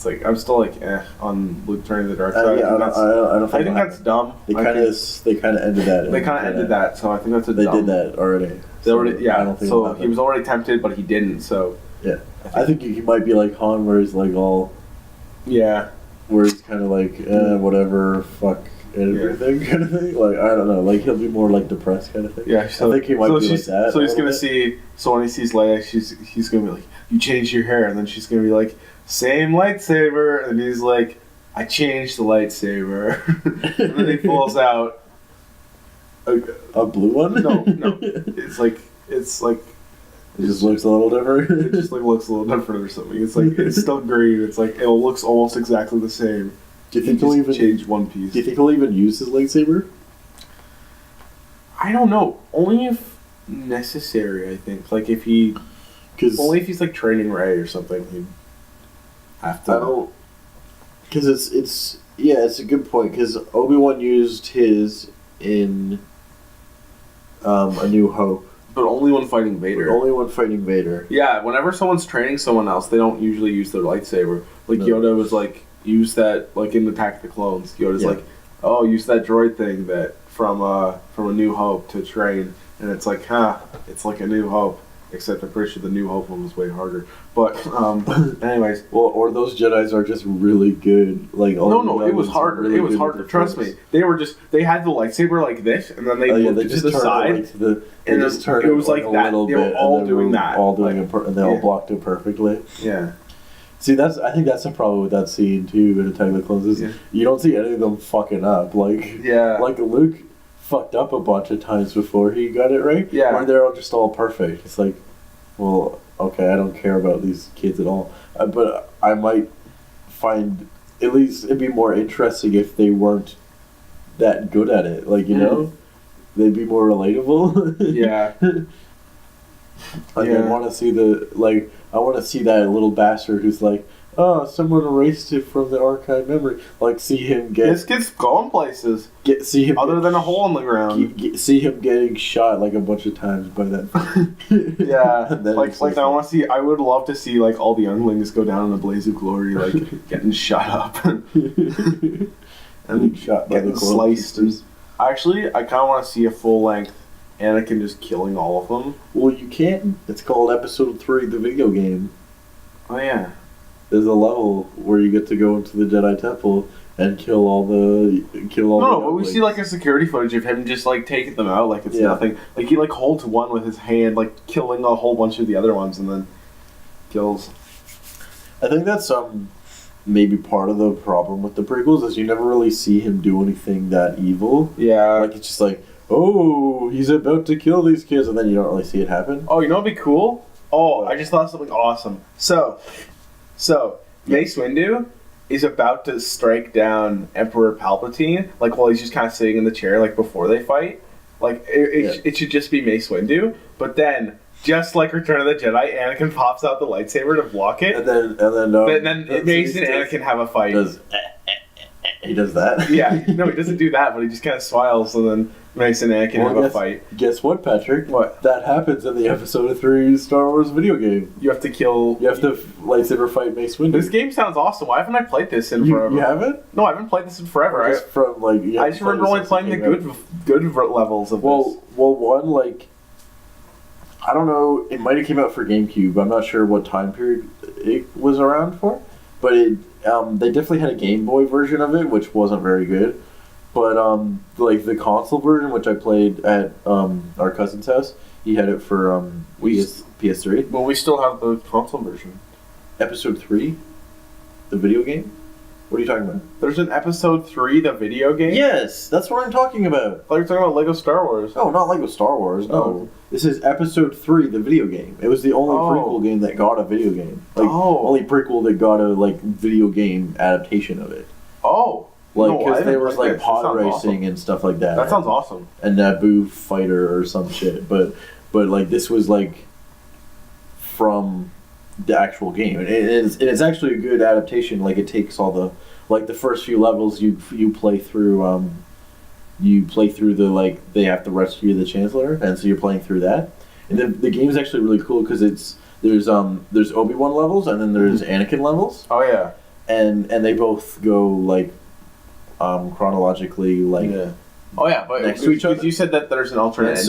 like I'm still like on Luke turning the dark side. Yeah, I think that's dumb. They kind of ended that. They kind of ended that, so I think that's They did that already. They already, yeah. I don't think So he was already tempted, but he didn't. So yeah, I think he might be like Han, where he's like all. Yeah. Where it's kind of like whatever, fuck everything kind of thing. Like I don't know, like he'll be more like depressed kind of thing. Yeah, so, I think he might be like that. So he's gonna see. So when he sees Leia, he's gonna be like, "You changed your hair," and then she's gonna be like, "Same lightsaber," and he's like, "I changed the lightsaber," and then he pulls out a blue one. No, it's like. It just looks a little different. It just like looks a little different or something. It's like it's still green. It's like it looks almost exactly the same. Do you think he'll even change one piece? Do you think he'll even use his lightsaber? I don't know. Only if necessary. I think like if he's like training Rey or something. He'd have to. Because it's a good point. Because Obi-Wan used his in A New Hope. But only when fighting Vader. Only when fighting Vader. Yeah, whenever someone's training someone else, they don't usually use their lightsaber. Like Yoda was like, use that like in Attack of the Clones. Yoda's like, oh, use that droid thing that from A New Hope to train, and it's like, it's like A New Hope, except I'm pretty sure the New Hope one was way harder. But anyways, well, or those Jedis are just really good. Like no, it was harder. Really it was harder. Trust me, they had the lightsaber like this, and then they moved it to the side. They just turned it was like a that. Little they were bit, all doing that. All doing it, and they all blocked it perfectly. Yeah. See, I think that's the problem with that scene too in Attack of the Clones is you don't see any of them fucking up. Like Luke fucked up a bunch of times before he got it right. Yeah. Where they're all just all perfect. It's like, well, okay, I don't care about these kids at all. But I might find at least it'd be more interesting if they weren't that good at it. Like know. They'd be more relatable. Yeah. I want to see I want to see that little bastard who's like, oh, someone erased it from the archive memory. Like, see him get... This kid's going places. See him other than a hole in the ground. See him getting shot like a bunch of times by that. Yeah. like I want to see... I would love to see like all the younglings go down in a blaze of glory, like getting shot up. and shot by the getting clone sliced. sisters. Actually, I kind of want to see a full length Anakin just killing all of them. Well, you can. It's called Episode 3, the video game. Oh yeah. There's a level where you get to go into the Jedi Temple and kill all the No, but we younglings. see like a security footage of him just like taking them out like it's nothing. Like he like holds one with his hand, like killing a whole bunch of the other ones, and then kills. I think that's maybe part of the problem with the prequels is you never really see him do anything that evil. Yeah. Like it's just like, oh, he's about to kill these kids, and then you don't really see it happen. Oh, you know what'd be cool? Oh, I just thought of something awesome. So Mace Windu is about to strike down Emperor Palpatine, like while he's just kind of sitting in the chair, like before they fight. Like it should just be Mace Windu, but then just like Return of the Jedi, Anakin pops out the lightsaber to block it, And then Mace and Anakin have a fight. He does that. Yeah, no, he doesn't do that, but he just kind of smiles, and then Mace and Anakin have a fight. Guess what, Patrick? What? That happens in the Episode 3 Star Wars video game. You have to kill. You have to lightsaber fight Mace Windu. This game sounds awesome. Why haven't I played this in forever? You haven't? No, I haven't played this in forever. Just from like. I just remember only playing the good levels of this. Well, one like. I don't know. It might have came out for GameCube. I'm not sure what time period it was around for, but they definitely had a Game Boy version of it, which wasn't very good. But like the console version, which I played at our cousin's house, he had it for PS3. Well, we still have the console version. Episode 3, the video game. What are you talking about? There's an Episode 3, the video game? Yes, that's what I'm talking about. I thought you were talking about Lego Star Wars. No, not Lego Star Wars. No, Oh. This is Episode 3, the video game. It was the only prequel game that got a video game. Like only prequel that got a like video game adaptation of it. Oh. Like No, I because there haven't was played like this. pod That sounds racing awesome. and stuff like that. That sounds awesome. A Naboo fighter or some shit. But like this was like from the actual game, and it's actually a good adaptation. Like it takes all the like the first few levels you play through. You play through the like they have to rescue the Chancellor, and so you're playing through that. And the game is actually really cool because there's Obi-Wan levels and then there's Anakin levels, Oh, yeah. and they both go like chronologically like. Yeah. Oh, yeah, but Next to each other? You said that there's an alternate And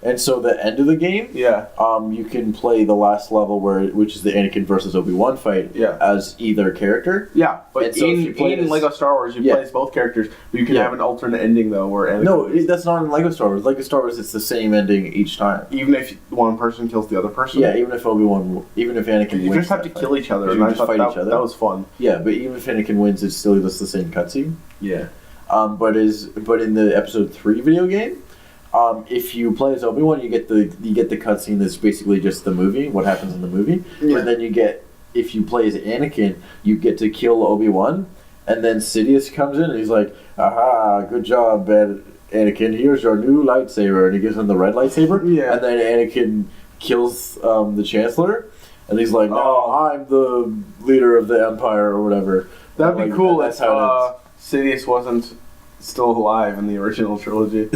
ending. so the end of the game, Yeah. you can play the last level which is the Anakin versus Obi-Wan fight Yeah. as either character. Yeah, but And so if you play in this- Lego Star Wars, you Yeah. play as both characters, but you can Yeah. have an alternate ending, though, where Anakin... No, that's not in Lego Star Wars. Lego Star Wars, it's the same ending each time. Even if one person kills the other person? Yeah, even if Anakin You wins just have to that kill fight. each other, You and I just thought fight that, each other. that was fun. Yeah, but even if Anakin wins, it's still just the same cutscene. Yeah. But in the Episode 3 video game, if you play as Obi-Wan, you get the cutscene that's basically just the movie, what happens in the movie. Yeah. And then if you play as Anakin, you get to kill Obi-Wan, and then Sidious comes in and he's like, "Aha, good job, Anakin. Here's your new lightsaber," and he gives him the red lightsaber. Yeah. And then Anakin kills the Chancellor, and he's like, "No, Oh. I'm the leader of the Empire," or whatever. That'd be Like, cool that's if how Sidious wasn't still alive in the original trilogy.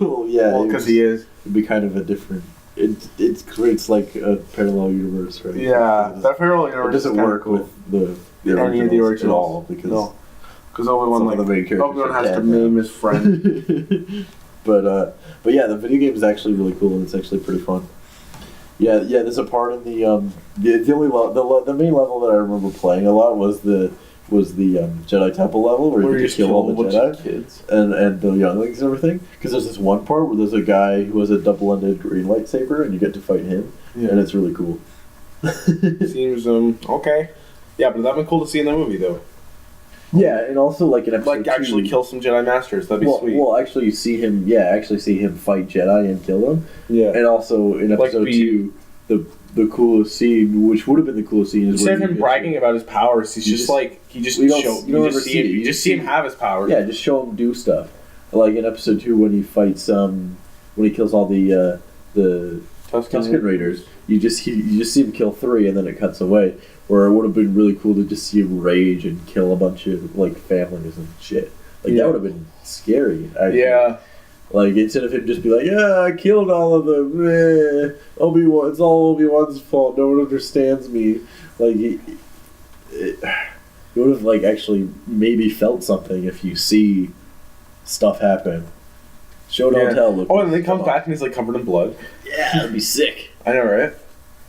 well, yeah, Well, because he is. it'd be kind of a different. It creates like a parallel universe, right? Yeah, that parallel It universe doesn't is kinda work cool. with the Any of the originals originals at all because No. Because Obi-Wan, some like, of the main characters Obi-Wan are has to dead maim now. his friend. but yeah, the video game is actually really cool and it's actually pretty fun. Yeah. There's a part in the the main level that I remember playing a lot was the Jedi Temple level where you just kill all the a bunch Jedi. of kids. And the younglings and everything. Because there's this one part where there's a guy who has a double-ended green lightsaber, and you get to fight him, and it's really cool. Seems, okay. Yeah, but that'd be cool to see in the movie, though. Yeah, and also like in episode Like, actually 2, kill some Jedi Masters. That'd be sweet. Well, actually, you see him. Yeah, actually see him fight Jedi and kill them. Yeah. And also in Like episode 2, the coolest scene, which would have been the coolest scene, is Instead of where him bragging about his powers, he's just like, he just you don't- show, you don't you ever just see see it. him, you just see him have his powers. Yeah, just show him do stuff. Like in episode 2 when he fights when he kills all the Tusken Raiders, you just see him kill 3 and then it cuts away. Where it would have been really cool to just see him rage and kill a bunch of like families and shit. Like that would have been scary. Actually. Yeah. Like instead of him just be like, "Yeah, I killed all of them. Obi-Wan, it's all Obi-Wan's fault. No one understands me." Like it You would have like actually maybe felt something if you see stuff happen. Show don't tell. Look, Oh, and then he comes back and he's like covered in blood. Yeah, that'd be sick. I know, right?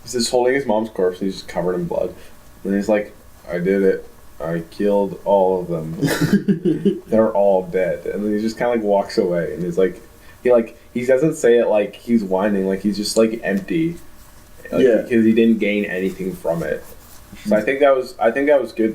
He's just holding his mom's corpse and he's just covered in blood. And he's like, I did it. I killed all of them. They're all dead. And then he just kind of like walks away and he's like, he doesn't say it like he's whining, like he's just like empty. Like, Yeah. Because he didn't gain anything from it. So I think that was good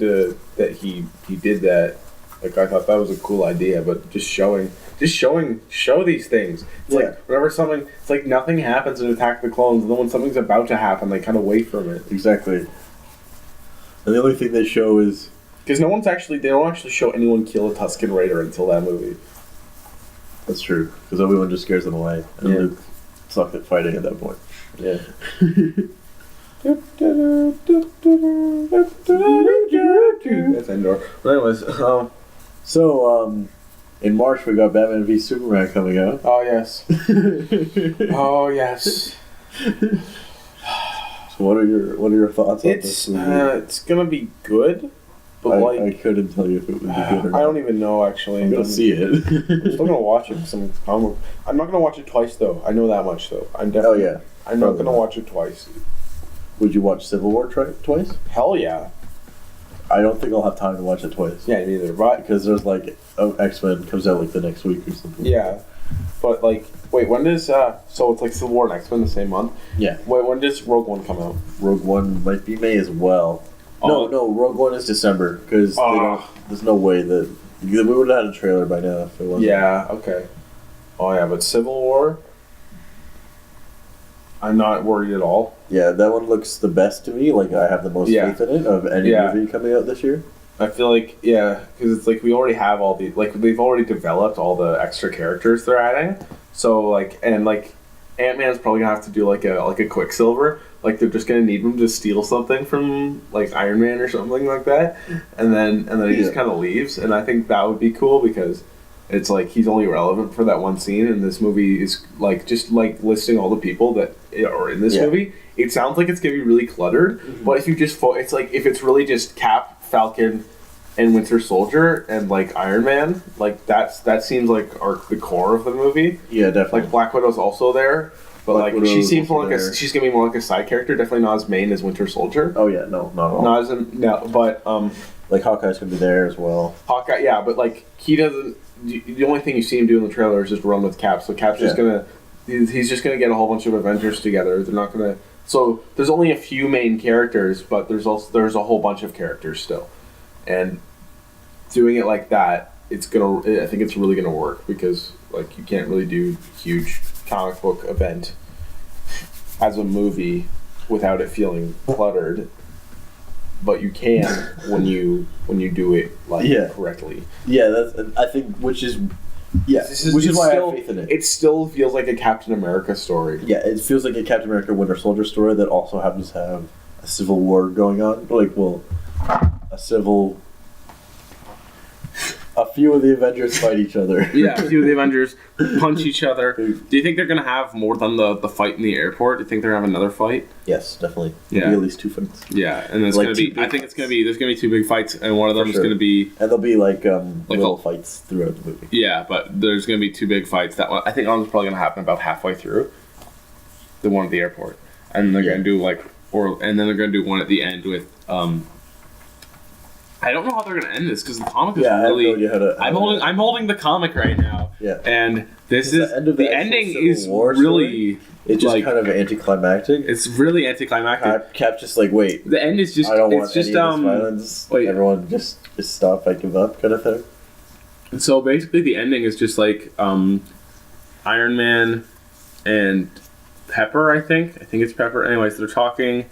that he did that. Like I thought that was a cool idea, but show these things. It's like whenever something, it's like nothing happens in Attack of the Clones, and then when something's about to happen, they kind of wait from it. Exactly. And the only thing they show is Because they don't actually show anyone kill a Tusken Raider until that movie. that's true because Obi-Wan just scares them away, and Yeah. Luke sucked at fighting at that point. Yeah. That's Endor. But anyways, So, in March we got Batman v Superman coming out. oh yes, oh yes. So what are your thoughts on this movie? It's gonna be good, but I couldn't tell you if it would be good or not. I don't even know actually. I'm gonna see it. I'm still gonna watch it. I'm not gonna watch it twice though. I know that much though. I'm definitely. Oh yeah. I'm not Probably gonna not. watch it twice. Would you watch Civil War twice? Hell yeah. I don't think I'll have time to watch it twice. Yeah, neither. But Because there's like X-Men comes out like the next week or something. yeah, but like, wait, when does so it's like Civil War and X-Men the same month? Yeah. Wait, when does Rogue One come out? Rogue One might be May as well. Oh. No, Rogue One is December because there's no way that we would have had a trailer by now if it wasn't. Yeah. Okay. Oh yeah, but Civil War. I'm not worried at all. Yeah, that one looks the best to me. Like I have the most faith in it of any movie coming out this year. I feel like because it's like we already have all the they've already developed all the extra characters they're adding. So Ant-Man's probably gonna have to do like a Quicksilver. Like they're just gonna need him to steal something from like Iron Man or something like that, and then he just kind of leaves. And I think that would be cool because it's like he's only relevant for that one scene, and this movie is like just like listing all the people that are in this movie. It sounds like it's gonna be really cluttered, but if you just it's like if it's really just Cap, Falcon, and Winter Soldier and like Iron Man, like that seems like the core of the movie. Yeah, definitely. Like Black Widow's also there, but Black like she Widow's seems more also like there. she's gonna be more like a side character. Definitely not as main as Winter Soldier. Oh yeah, no, not at all. Not as but like Hawkeye's gonna be there as well. Hawkeye, yeah, but like he doesn't. The only thing you see him do in the trailer is just run with Cap. So Cap's just gonna. He's just gonna get a whole bunch of Avengers together. They're not gonna. So there's only a few main characters, but there's a whole bunch of characters still, and doing it like that, I think it's really gonna work because like you can't really do huge comic book event as a movie without it feeling cluttered. But you can when you do it correctly. Yeah, that's I think which is why I have faith in it. It still feels like a Captain America story. Yeah, it feels like a Captain America Winter Soldier story that also happens to have a civil war going on. A few of the Avengers fight each other. Yeah, a few of the Avengers punch each other. Do you think they're gonna have more than the fight in the airport? Do you think they're gonna have another fight? Yes, definitely. Yeah. Maybe at least two fights. Yeah, and it's Like gonna be. two big I think it's fights. gonna be. There's gonna be two big fights, and one of them is sure. gonna be. And there'll be like little fights throughout the movie. Yeah, but there's gonna be two big fights. That one, I think, one's probably gonna happen about halfway through. The one at the airport, and they're gonna do and then they're gonna do one at the end with. I don't know how they're gonna end this because the comic is really. I have no idea how to. I'm holding the comic right now. Yeah. And this The is end of the actual ending Civil is War really. It's just like, kind of anticlimactic. It's really anticlimactic. Cap just like, wait, The end is just. I don't it's want just any of this violence. wait. Everyone just stop, I give up, kind of thing. So basically, the ending is just like Iron Man and Pepper. I think it's Pepper. Anyways, they're talking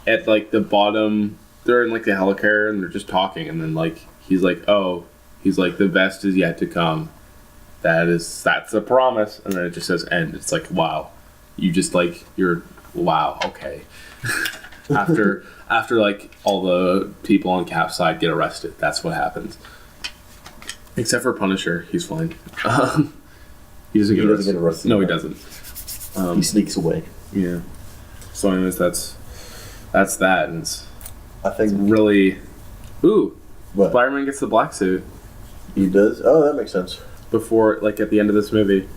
at like the bottom. They're in like the helicarrier and they're just talking, and then like he's like, the best is yet to come. That's a promise, and then it just says end. It's like, wow, you just like wow, okay. after like all the people on Cap's side get arrested, that's what happens. Except for Punisher, he's fine. He doesn't get arrested. No, he doesn't. He sneaks away. Yeah. So anyways, that's that, and I think really Ooh, What? Spider-Man gets the black suit He does? Oh, that makes sense. before, like, at the end of this movie.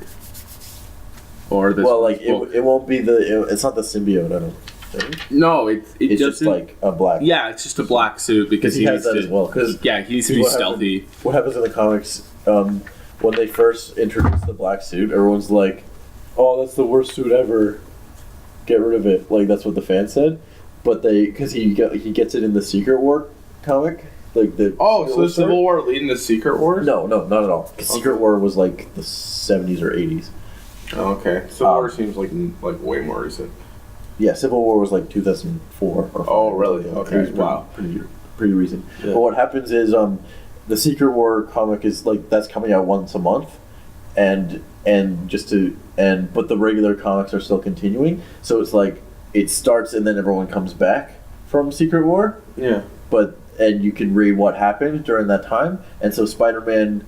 Or this. Well, like, it won't be it's not the symbiote, I don't think. No, it's Just like a black. Yeah, it's just a black suit because he has that as well. Because yeah, he needs to be stealthy. What happens in the comics, when they first introduce the black suit, everyone's like, oh, that's the worst suit ever. Get rid of it. Like, that's what the fans said. But because he gets it in the Secret War comic. Like the so the Civil War leading to Secret Wars? No, not at all. 'Cause Secret War was like the 70s or 80s. Oh, okay. Civil War seems like way more recent. Yeah, Civil War was like 2004 or 5. Oh, really? It Okay. was Wow. Pretty recent. Yeah. But what happens is the Secret War comic is like that's coming out once a month, but the regular comics are still continuing. So it's like it starts and then everyone comes back from Secret War. Yeah. And you can read what happened during that time. And so Spider-Man,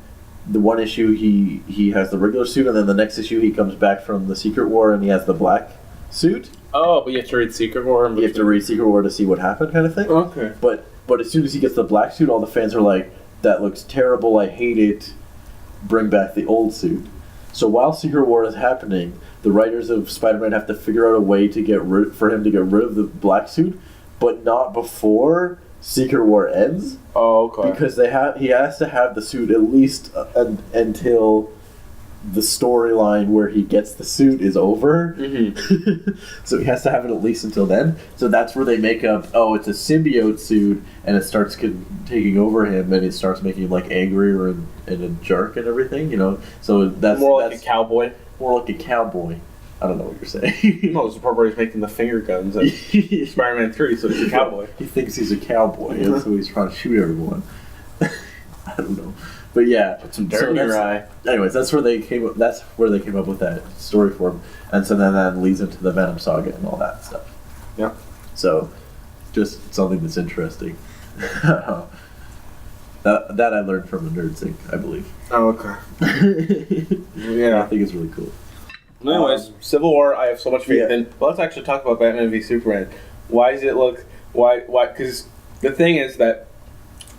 the one issue he has the regular suit, and then the next issue he comes back from the Secret War and he has the black suit. Oh, but you have to read Secret War. You have to read Secret War to see what happened, kind of thing. Okay. But as soon as he gets the black suit, all the fans are like, "That looks terrible. I hate it. Bring back the old suit." So while Secret War is happening, the writers of Spider-Man have to figure out a way to for him to get rid of the black suit, but not before Secret War ends. Oh, okay. Because he has to have the suit at least until the storyline where he gets the suit is over. Mm-hmm. So he has to have it at least until then. So that's where they make up, oh, it's a symbiote suit, and it starts taking over him, and it starts making him like angrier and a jerk and everything, you know. So that's like a cowboy. More like a cowboy. I don't know what you're saying. No, it's the part where he's making the finger guns at Spider-Man 3, so he's a cowboy. He thinks he's a cowboy, and so he's trying to shoot everyone. I don't know. But yeah, Put some dirt in your eye. Anyways, that's where they came up with that story for him, and so then that leads into the Venom saga and all that stuff. Yeah. So, just something that's interesting. that I learned from a nerd thing, I believe. Oh, okay. I Yeah. think it's really cool. Anyways, Civil War, I have so much faith Yeah. in. But let's actually talk about Batman v Superman. Why does it look... Why? Because the thing is that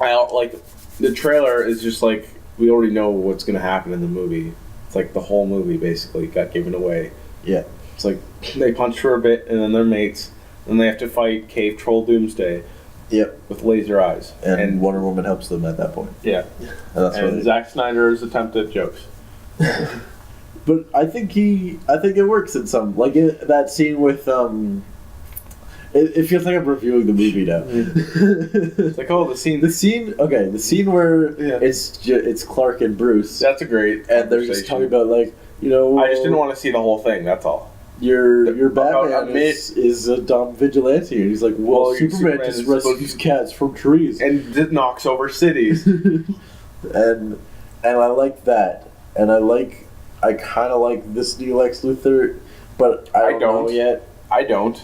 I don't like... The trailer is just like, we already know what's going to happen in the movie. It's like the whole movie basically got given away. Yeah. It's like they punch for a bit and then they're mates. And they have to fight Cave Troll Doomsday Yep. with laser eyes. And Wonder Woman helps them at that point. Yeah. And that's And Zack Snyder's attempt at jokes. But I think it works in some that scene with It feels like I'm reviewing the movie now. It's like, oh, the scene where Yeah. it's Clark and Bruce, That's a great and they're just talking conversation. about like, you know, I just didn't want to see the whole thing, that's all. your about Batman a is a dumb vigilante, and he's like, well, Well, your Superman Superman just is rescues supposed- cats from trees, And it knocks over cities. and I like that, and I kind of like this new Lex Luthor, but I don't know don't. yet. I don't.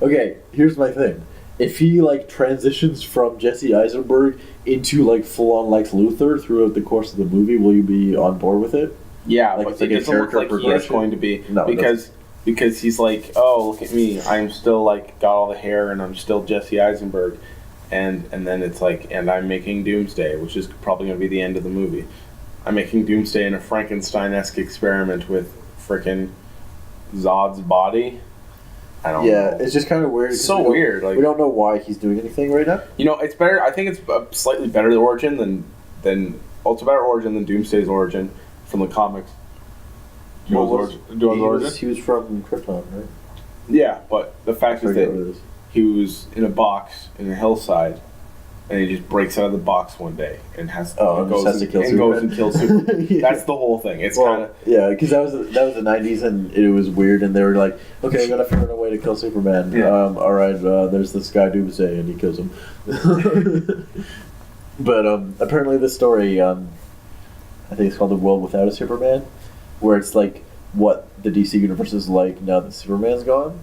Okay, here's my thing. If he transitions from Jesse Eisenberg into full on Lex Luthor throughout the course of the movie, will you be on board with it? Yeah, Like, but it's it like a doesn't look character like he is progression? going to be. No, it because he's like, oh, look at me. I'm still got all the hair and I'm still Jesse Eisenberg. And then it's like, and I'm making Doomsday, which is probably going to be the end of the movie. I'm making Doomsday in a Frankenstein-esque experiment with frickin' Zod's body. I don't know. It's just kind of weird. It's 'cause so we don't- weird. Like, we don't know why he's doing anything right now. it's better. I think it's a slightly better origin than also better origin than Doomsday's origin from the comics. He was origin? he was from Krypton, right? Yeah, but the fact is Forget what that it is. he was in a box in a hillside, and he just breaks out of the box one day and has Oh, and just has to kill goes Superman? and kills Superman. Yeah. That's the whole thing. It's kind of yeah, because that was the '90s and it was weird, and they were like, "Okay, we gotta figure out a way to kill Superman." Yeah. All right, there's this guy Doomsday, and he kills him. But apparently, the story, I think it's called "The World Without a Superman," where it's like what the DC universe is like now that Superman's gone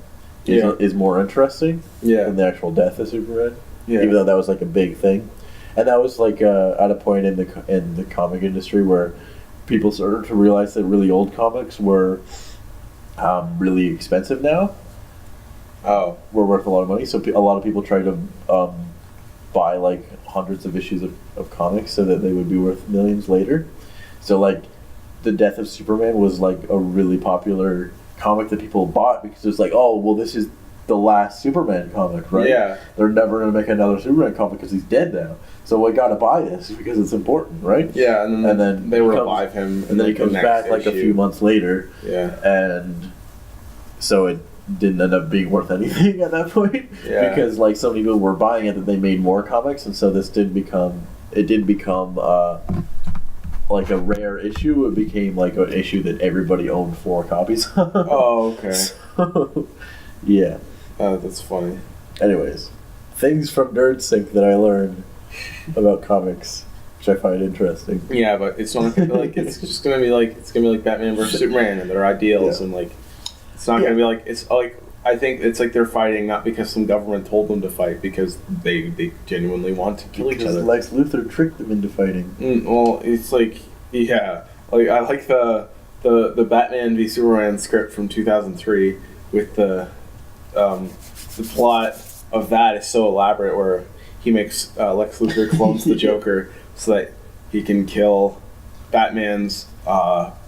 is more interesting than the actual death of Superman. Yeah. Even though that was a big thing, and that was at a point in the comic industry where people started to realize that really old comics were really expensive now. Oh. Were worth a lot of money, so a lot of people tried to buy like hundreds of issues of comics so that they would be worth millions later. So like the Death of Superman was like a really popular comic that people bought because it's like, oh well, this is the last Superman comic, right? Yeah. They're never gonna make another Superman comic because he's dead now. So I gotta buy this because it's important, right? Yeah, and then they he revive him, and then he comes back like a few months later. Yeah. And so it didn't end up being worth anything at that point. Yeah. Because like so many people were buying it that they made more comics, and so this did become like a rare issue. It became like an issue that everybody owned 4 copies of. Oh, okay. So, yeah. That's funny. Anyways, things from NerdSync that I learned about comics, which I find interesting. Yeah, but it's not gonna be like it's gonna be like Batman versus Superman and their ideals and like it's not gonna be like it's like I think it's like they're fighting not because some government told them to fight because they genuinely want to kill each other. Lex Luthor tricked them into fighting. Well, it's like like I like the Batman v Superman script from 2003 with the plot of that is so elaborate where he makes Lex Luthor clones the Joker so that he can kill Batman's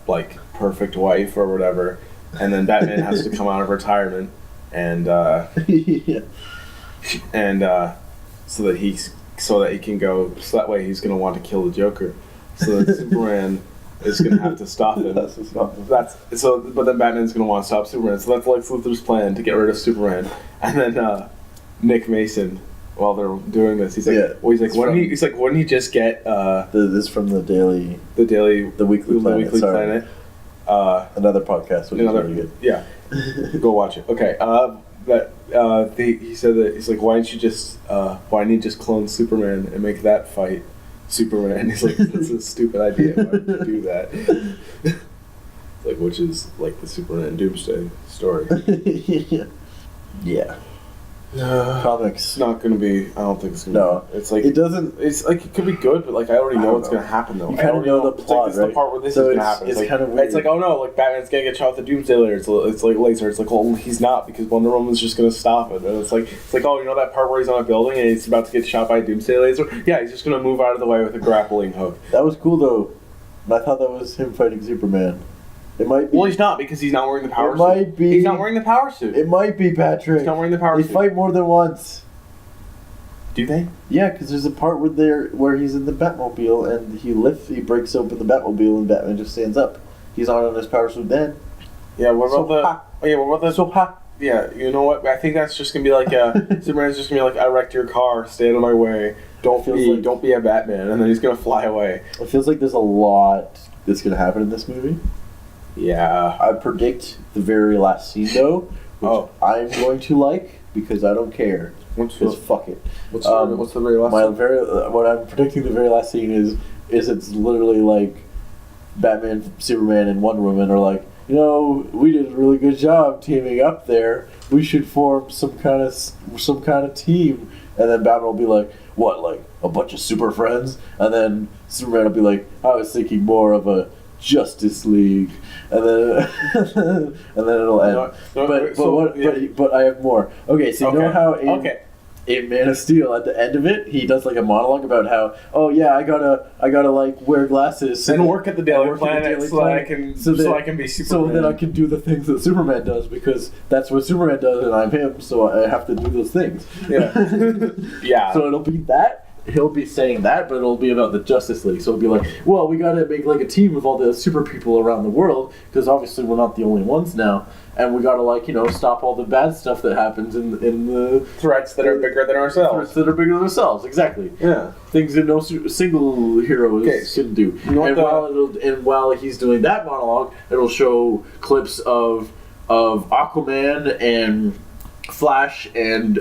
like perfect wife or whatever, and then Batman has to come out of retirement and so that he can go so that way he's gonna want to kill the Joker so that Superman is gonna have to stop him. But then Batman's gonna want to stop Superman. So that's Lex Luthor's plan to get rid of Superman. And then Nick Mason, while they're doing this, he's like, wouldn't he just get this from the Weekly Planet? Another podcast, which is really good. Yeah, go watch it. Okay, he said that he's like, why didn't you just clone Superman and make that fight Superman? He's like, that's a stupid idea. Why would you do that? Like, which is like the Superman Doomsday story. Yeah. Comics. It's not gonna be. I don't think it's gonna. Be. It's like it doesn't. It's like it could be good, but like I already know what's gonna happen though. You kind of know the plot, it's like, this is the part where this is gonna happen. It's kind of weird. It's like, oh no, like Batman's gonna get shot with the Doomsday laser. It's like laser. It's like, well, he's not because Wonder Woman's just gonna stop it. And it's like, oh, you know that part where he's on a building and he's about to get shot by a Doomsday laser? Yeah, he's just gonna move out of the way with a grappling hook. That was cool though. I thought that was him fighting Superman. It might be. Well, he's not because he's not wearing the power suit. It might be. He's not wearing the power suit. It might be, Patrick. He's not wearing the power suit. They fight more than once. Do they? Yeah, because there's a part where he's in the Batmobile and he breaks open the Batmobile and Batman just stands up. He's on his power suit then. Yeah, what about Yeah, you know what? I think that's just gonna be like Superman's just gonna be like, I wrecked your car, stay out of my way. Don't be a Batman, and then he's gonna fly away. It feels like there's a lot that's gonna happen in this movie. Yeah. I predict the very last scene though, which I'm going to like because I don't care. Fuck it. What's the very last scene? What I'm predicting the very last scene is it's literally like Batman, Superman, and Wonder Woman are like, you know, we did a really good job teaming up there. We should form some kind of team. And then Batman will be like, what, like a bunch of super friends? And then Superman will be like, I was thinking more of a Justice League. And then it'll end. But I have more. Okay, so you know how in Man of Steel at the end of it, he does like a monologue about how, oh yeah, I gotta like wear glasses and work at the Daily Planet so I can be Superman. So that I can do the things that Superman does because that's what Superman does and I'm him, so I have to do those things. Yeah. Yeah. So it'll be that. He'll be saying that, but it'll be about the Justice League. So it'll be like, well, we gotta make like a team of all the super people around the world because obviously we're not the only ones now, and we gotta like stop all the bad stuff that happens in the threats that are bigger than ourselves. Threats that are bigger than ourselves, exactly. Yeah, things that no single hero can do. And while he's doing that monologue, it'll show clips of Aquaman and Flash and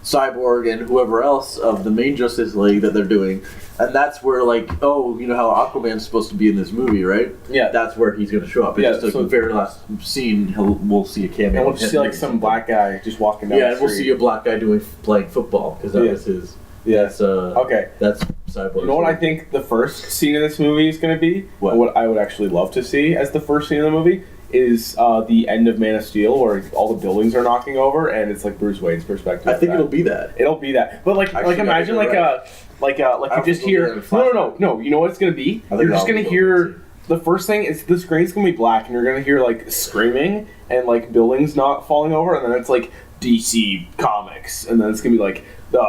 Cyborg and whoever else of the main Justice League that they're doing, and that's where like, oh, you know how Aquaman's supposed to be in this movie, right? Yeah, that's where he's going to show up. It's just like the very last scene, we'll see a cameo. And we'll just see like some black guy just walking down. Yeah, and we'll see a black guy playing football because that was his. Yeah. That's That's Cyborg. You know what I think the first scene of this movie is going to be? What I would actually love to see as the first scene of the movie is the end of Man of Steel, where all the buildings are knocking over, and it's like Bruce Wayne's perspective. I think it'll be that. It'll be that. But like Actually, imagine I think like you're you think just it'll hear be in flashback. no. You know what it's gonna be? I think You're just that'll gonna be hear. The first thing is the screen's gonna be black, and you're gonna hear like screaming and like buildings not falling over, and then it's like DC Comics, and then it's gonna be like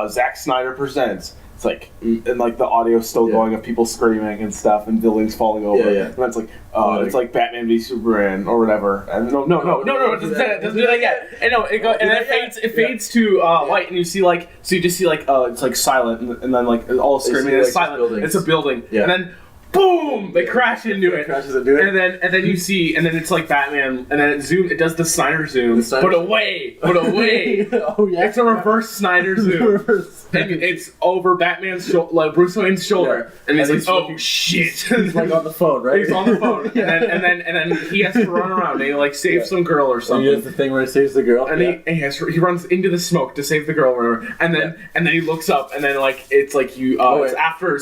Zack Snyder presents. It's like and like the audio's still going of people screaming and stuff, and buildings falling over. Yeah. And that's like it's like Batman v Superman or whatever. And no, it doesn't say that. It doesn't do that yet. And no, it goes and then it fades to white, and you see like you just see like it's like silent, and then like all screaming, and it's silent. It's a building, and then. Boom! They crash into it. Crashes into it. And then you see, and then it's like Batman, and then it does the Snyder zoom, but away. Oh yeah. It's a reverse Snyder zoom. And it's over Batman's shoulder, like Bruce Wayne's shoulder, and he's like, "Oh shit!" He's like on the phone, right? He's on the phone, and then he has to run around. And he like saves some girl or something. He does the thing where he saves the girl, and he runs into the smoke to save the girl, or whatever. And then he looks up, and then like it's like you it's after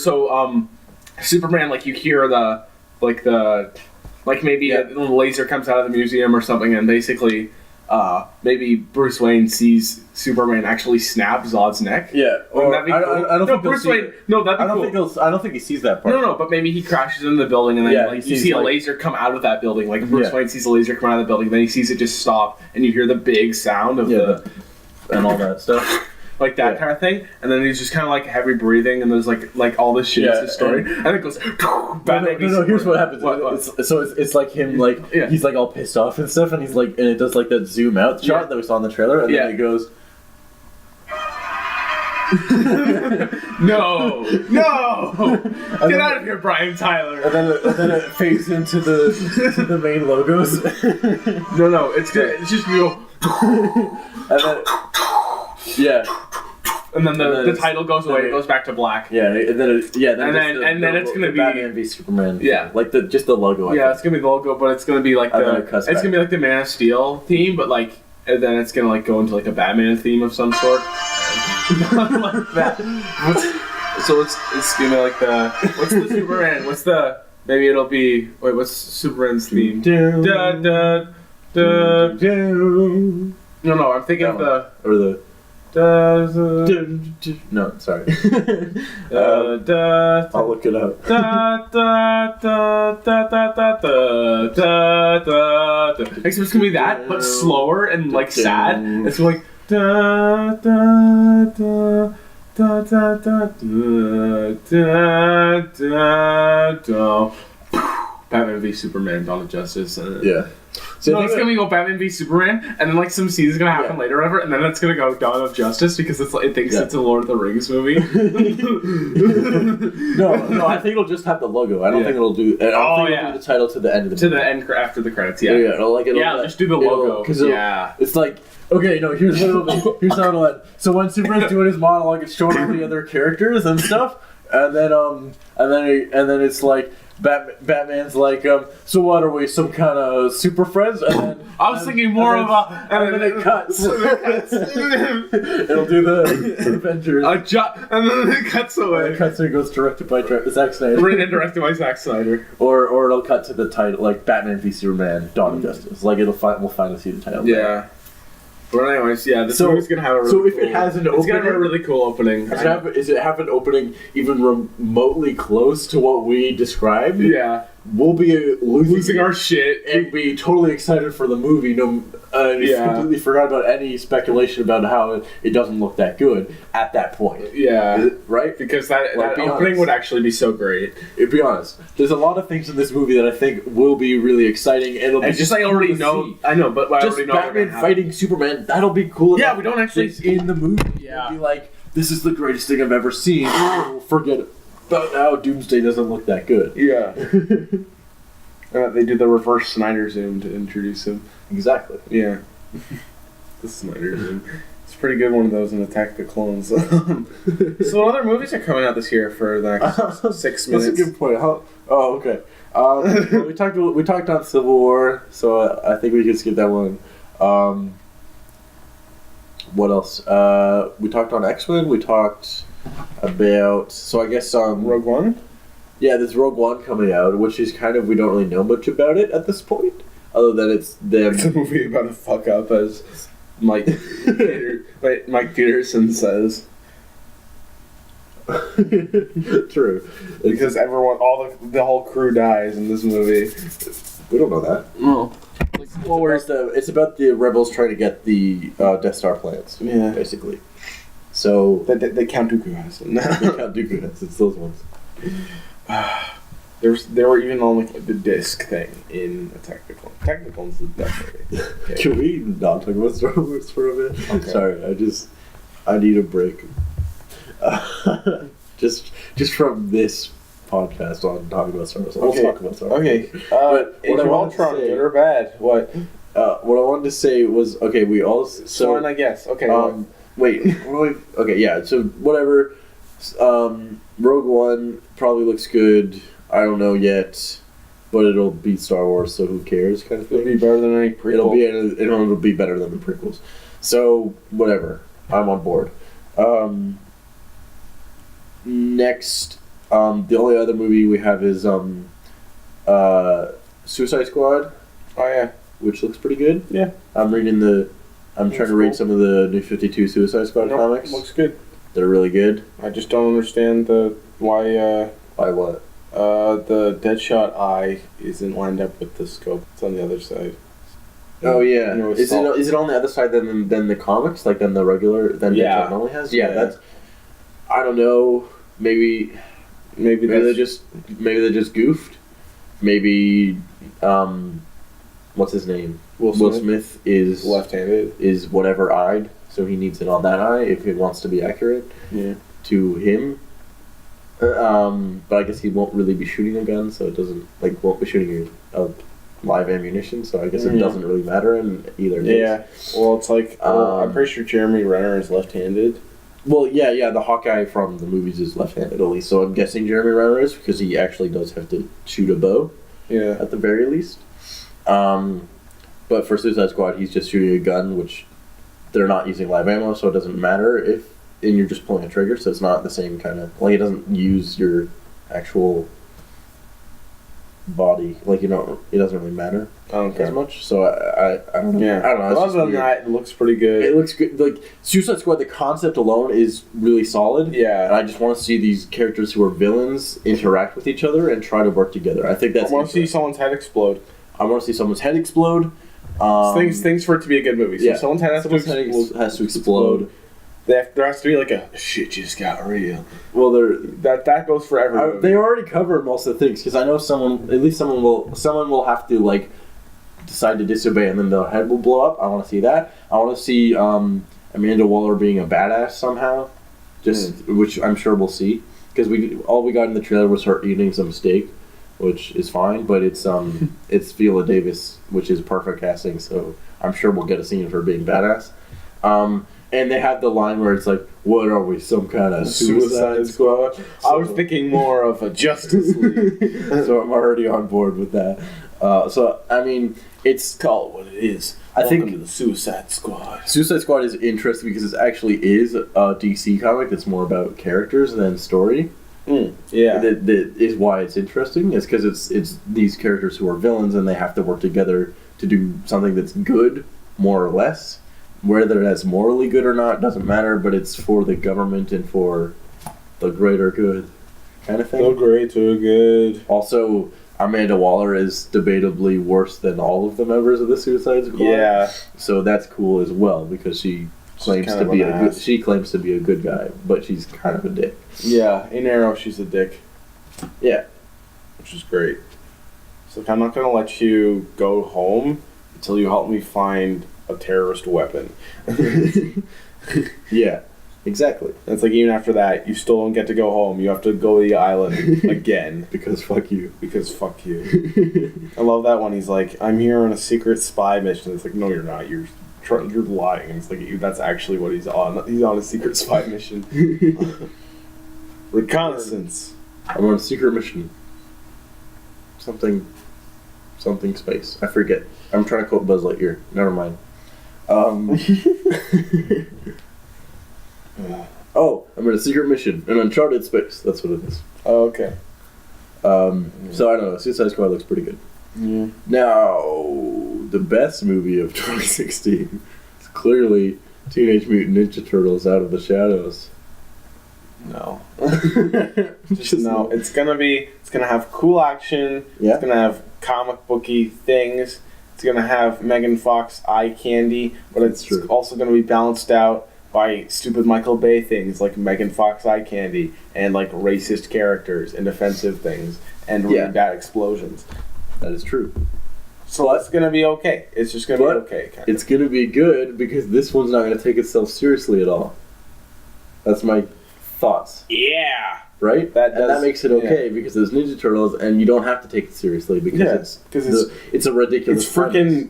Superman, like you hear the maybe a little laser comes out of the museum or something, and basically maybe Bruce Wayne sees Superman actually snap Zod's neck. Yeah, or that'd be cool. I don't think Bruce Wayne. No, that'd be cool. I don't think he sees that part. No, but maybe he crashes into the building, and then like you see a like, laser come out of that building. Like Bruce Wayne sees a laser come out of the building, then he sees it just stop, and you hear the big sound of and all that stuff. Like that kind of thing, and then he's just kind of like heavy breathing, and there's like all this shit is destroyed, and it goes. No, here's what happens. It's like him, like he's like all pissed off and stuff, and he's like, and it does like that zoom out shot that we saw in the trailer, and then it goes. No, get out of here, Brian Tyler. And then it fades into the main logos. No, it's good. It's just real. And then and then the title goes away. It goes back to black. Yeah, and then it's gonna be Batman v Superman. Yeah, like just the logo. It's gonna be the logo, but it's gonna be like it's gonna be like the Man of Steel theme, but like and then it's gonna like go into like a Batman theme of some sort. Like that. So it's gonna be like what's the Superman? Maybe it'll be what's Superman's theme? No, I'm thinking of no, sorry. I'll look it up. It's gonna be that, but slower and like sad. It's like Batman v Superman, Dawn of Justice. So it's gonna go Batman v Superman, and then like some scenes is gonna happen later, or whatever, and then it's gonna go Dawn of Justice because it thinks it's a Lord of the Rings movie. No, I think it'll just have the logo. I don't think it'll do. It'll do the title to the end of the movie. To the end after the credits. Yeah. It'll just do the logo. Because it's like. Okay, no, here's how it'll end. So when Superman's doing his monologue, it's showing all the other characters and stuff, and then it's like Batman's like, so what are we, some kind of super friends? And then I was thinking more of a, and then it cuts. It'll do the Avengers. And then it cuts away. It cuts and it goes directed by Zack Snyder. Written and directed by Zack Snyder. Or it'll cut to the title, like Batman v Superman: Dawn of Justice. Like we'll finally see the title. Yeah. But anyways, this movie's gonna have a really if it has an opening, it's gonna have a really cool opening. Does it have an opening even remotely close to what we described? Yeah. We'll be losing our shit and be totally excited for the movie. Completely forgot about any speculation about how it doesn't look that good at that point. Yeah. Right? Because that opening would actually be so great. Be honest. There's a lot of things in this movie that I think will be really exciting. And it'll be just I already know. I know, but I already know Batman fighting Superman. That'll be cool. Yeah, we don't actually in the movie. Yeah. It'll be like, this is the greatest thing I've ever seen. We'll forget about how Doomsday doesn't look that good. Yeah. They do the reverse Snyder zoom to introduce him. Exactly. Yeah. The Snyder zoom. It's a pretty good one of those in Attack the Clones. So what other movies are coming out this year for the next 6 minutes? That's a good point. Okay. We talked on Civil War, so I think we can skip that one. What else? We talked on X-Men. We talked about. So I guess Rogue One. Yeah, there's Rogue One coming out, which is kind of we don't really know much about it at this point. other than it's them. It's a movie about a fuck up, as Mike Peterson says. True. Because the whole crew dies in this movie. We don't know that. No. It's about the rebels trying to get the Death Star plans. Yeah. Basically. So They Count Dooku has them. Count Dooku has. It's those ones. They were even on like the disc thing in Attack the Clones. Attack the Clones is definitely. Okay. Can we not talk about Star Wars for a bit? Okay. Sorry, I need a break. Just from this podcast on talking about Star Wars. Let's talk about Star Wars. Okay. What Age I of wanted to Ultron, say- good or bad? What? What I wanted to say was we all Fun, I guess. Okay. wait. Okay, yeah. So whatever. Rogue One probably looks good. I don't know yet, but it'll be Star Wars, so who cares? Kind of It'll thing. be better than any prequel. It'll be better than the prequels. So whatever. I'm on board. Next, the only other movie we have is Suicide Squad, Oh yeah. which looks pretty good. Yeah. I'm trying to read cool. some of the New 52 Suicide Squad Nope, comics. looks good. They're really good. I just don't understand why Why what? the Deadshot eye isn't lined up with the scope. It's on the other side. Oh yeah. You know, Is it on the other side than the comics, like than the regular Yeah. Deadshot normally has? Yeah. That's. I don't know. Maybe Maybe they that's just goofed. Maybe what's his name? Will Smith is left-handed. is whatever eyed, so he needs it on that eye if it wants to be accurate Yeah. to him. But I guess he won't really be shooting a gun, so it doesn't won't be shooting a live ammunition. So I guess it Yeah. doesn't really matter in either case. Yeah. Well, it's like I'm pretty sure Jeremy Renner is left-handed. Well, yeah. The Hawkeye from the movies is left-handed at least, so I'm guessing Jeremy Renner is because he actually does have to shoot a bow Yeah. at the very least. But for Suicide Squad, he's just shooting a gun, which they're not using live ammo, so it doesn't matter and you're just pulling a trigger, so it's not the same kind of it doesn't use your actual body, it doesn't really matter Okay. as much. So I don't know. Yeah. I don't know. It's Other just than weird. that, it looks pretty good. It looks good. Like Suicide Squad, the concept alone is really solid. And Yeah. I just want to see these characters who are villains interact with each other and try to work together. I think I that's. want to see someone's head explode. I want to see someone's head explode. Things for it to be a good movie. So Yeah. someone's head has Someone's to head explode. has to explode. There has to be like a shit just got real. Well, they're. That goes for every movie. They already cover most of the things because I know someone will have to decide to disobey and then their head will blow up. I want to see that. I want to see Amanda Waller being a badass somehow, which I'm sure we'll see because all we got in the trailer was her eating some steak, which is fine, but it's it's Viola Davis, which is perfect casting, so I'm sure we'll get a scene of her being badass. And they have the line where it's like, "What are we, some kind of Suicide Squad?" I was thinking more of a Justice League. So I'm already on board with that. So I mean, it's Call it what it is. I think- Welcome to the Suicide Squad. Suicide Squad is interesting because it actually is a DC comic that's more about characters than story. Yeah. That is why it's interesting. It's because it's these characters who are villains and they have to work together to do something that's good, more or less. Whether that's morally good or not doesn't matter, but it's for the government and for the greater good, kind of thing. So great, so good. Also, Amanda Waller is debatably worse than all of the members of the Suicide Squad. Yeah. So that's cool as well because she claims kind to of be an ass. she claims to be a good guy, but she's kind of a dick. Yeah. In Arrow, she's a dick. Yeah. Which is great. So I'm not going to let you go home until you help me find a terrorist weapon. Yeah. Exactly. It's like even after that, you still don't get to go home. You have to go to the island again. Because fuck you. Because fuck you. I love that one. He's like, I'm here on a secret spy mission. It's like, no, you're not. You're lying. And it's like, that's actually what he's on. He's on a secret spy mission. Reconnaissance. I'm on a secret mission. Something space. I forget. I'm trying to quote Buzz Lightyear. Never mind. Oh, I'm in a secret mission. An uncharted space. That's what it is. Oh, okay. So I don't know. Suicide Squad looks pretty good. Yeah. Now, the best movie of 2016 is clearly Teenage Mutant Ninja Turtles Out of the Shadows. No. Just no. It's gonna have cool action. Yeah. It's gonna have comic booky things. It's gonna have Megan Fox eye candy, but it's true. also gonna be balanced out by stupid Michael Bay things like Megan Fox eye candy and like racist characters and offensive things and really bad explosions. That is true. So it's gonna be okay. It's just gonna be okay. Kind It's gonna be good because this one's not gonna take itself seriously at all. That's my thoughts. Yeah. Right? That and that makes it okay because it's Ninja Turtles and you don't have to take it seriously because it's a ridiculous It's freaking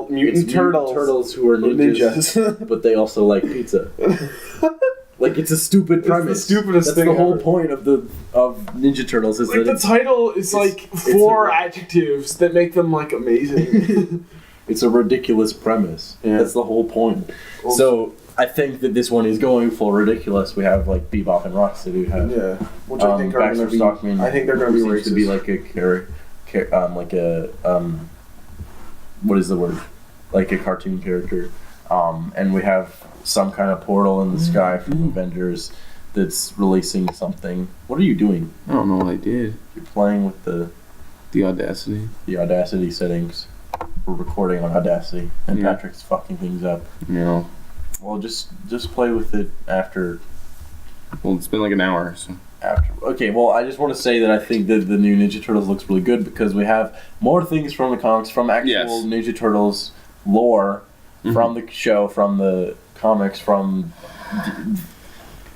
mutant turtles who are ninjas. But they also like pizza. Like it's a stupid premise. It's the stupidest That's thing the whole ever. point of Ninja Turtles is Like that the title is like four adjectives that make them like amazing. it's a ridiculous premise. Yeah. That's the whole point. So I think that this one is going full ridiculous. We have like Bebop and Rocksteady who have which I think are Baxter going to be. Stockman. I think they're going to be seems racist. to be like what is the word? Like a cartoon character. And we have some kind of portal in the sky from Avengers that's releasing something. What are you doing? I don't know what I did. You're playing with the Audacity. settings. We're recording on Audacity, and Yeah. Patrick's fucking things up. No. Well, just play with it after. Well, it's been like an hour, so. Okay, well, I just want to say that I think that the new Ninja Turtles looks really good because we have more things from the comics, from actual Ninja Turtles lore, from the show, from the comics, from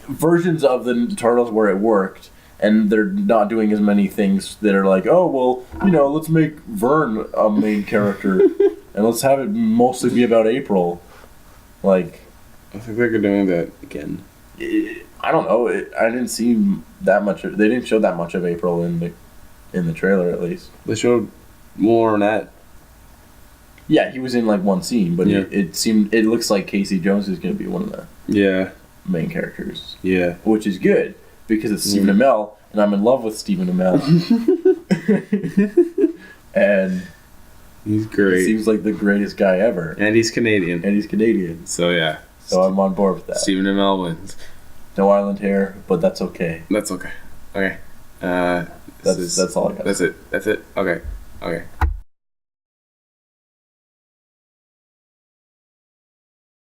versions of the Turtles where it worked, and they're not doing as many things that are like, oh, well, let's make Vern a main character, and let's have it mostly be about April. Like, I think they're doing that again. I don't know. I didn't see that much. They didn't show that much of April in the trailer, at least. They showed more on that. Yeah, he was in like one scene, but Yeah. it looks like Casey Jones is going to be one of the main characters. Yeah. Which is good because it's Stephen Amell, and I'm in love with Stephen Amell. And He's he great. seems like the greatest guy ever, And he's Canadian. and he's Canadian, So yeah. so I'm on board with that. Stephen Amell wins. No island hair, but that's okay. That's okay. Okay. That's all I got. That's it. Okay. Okay.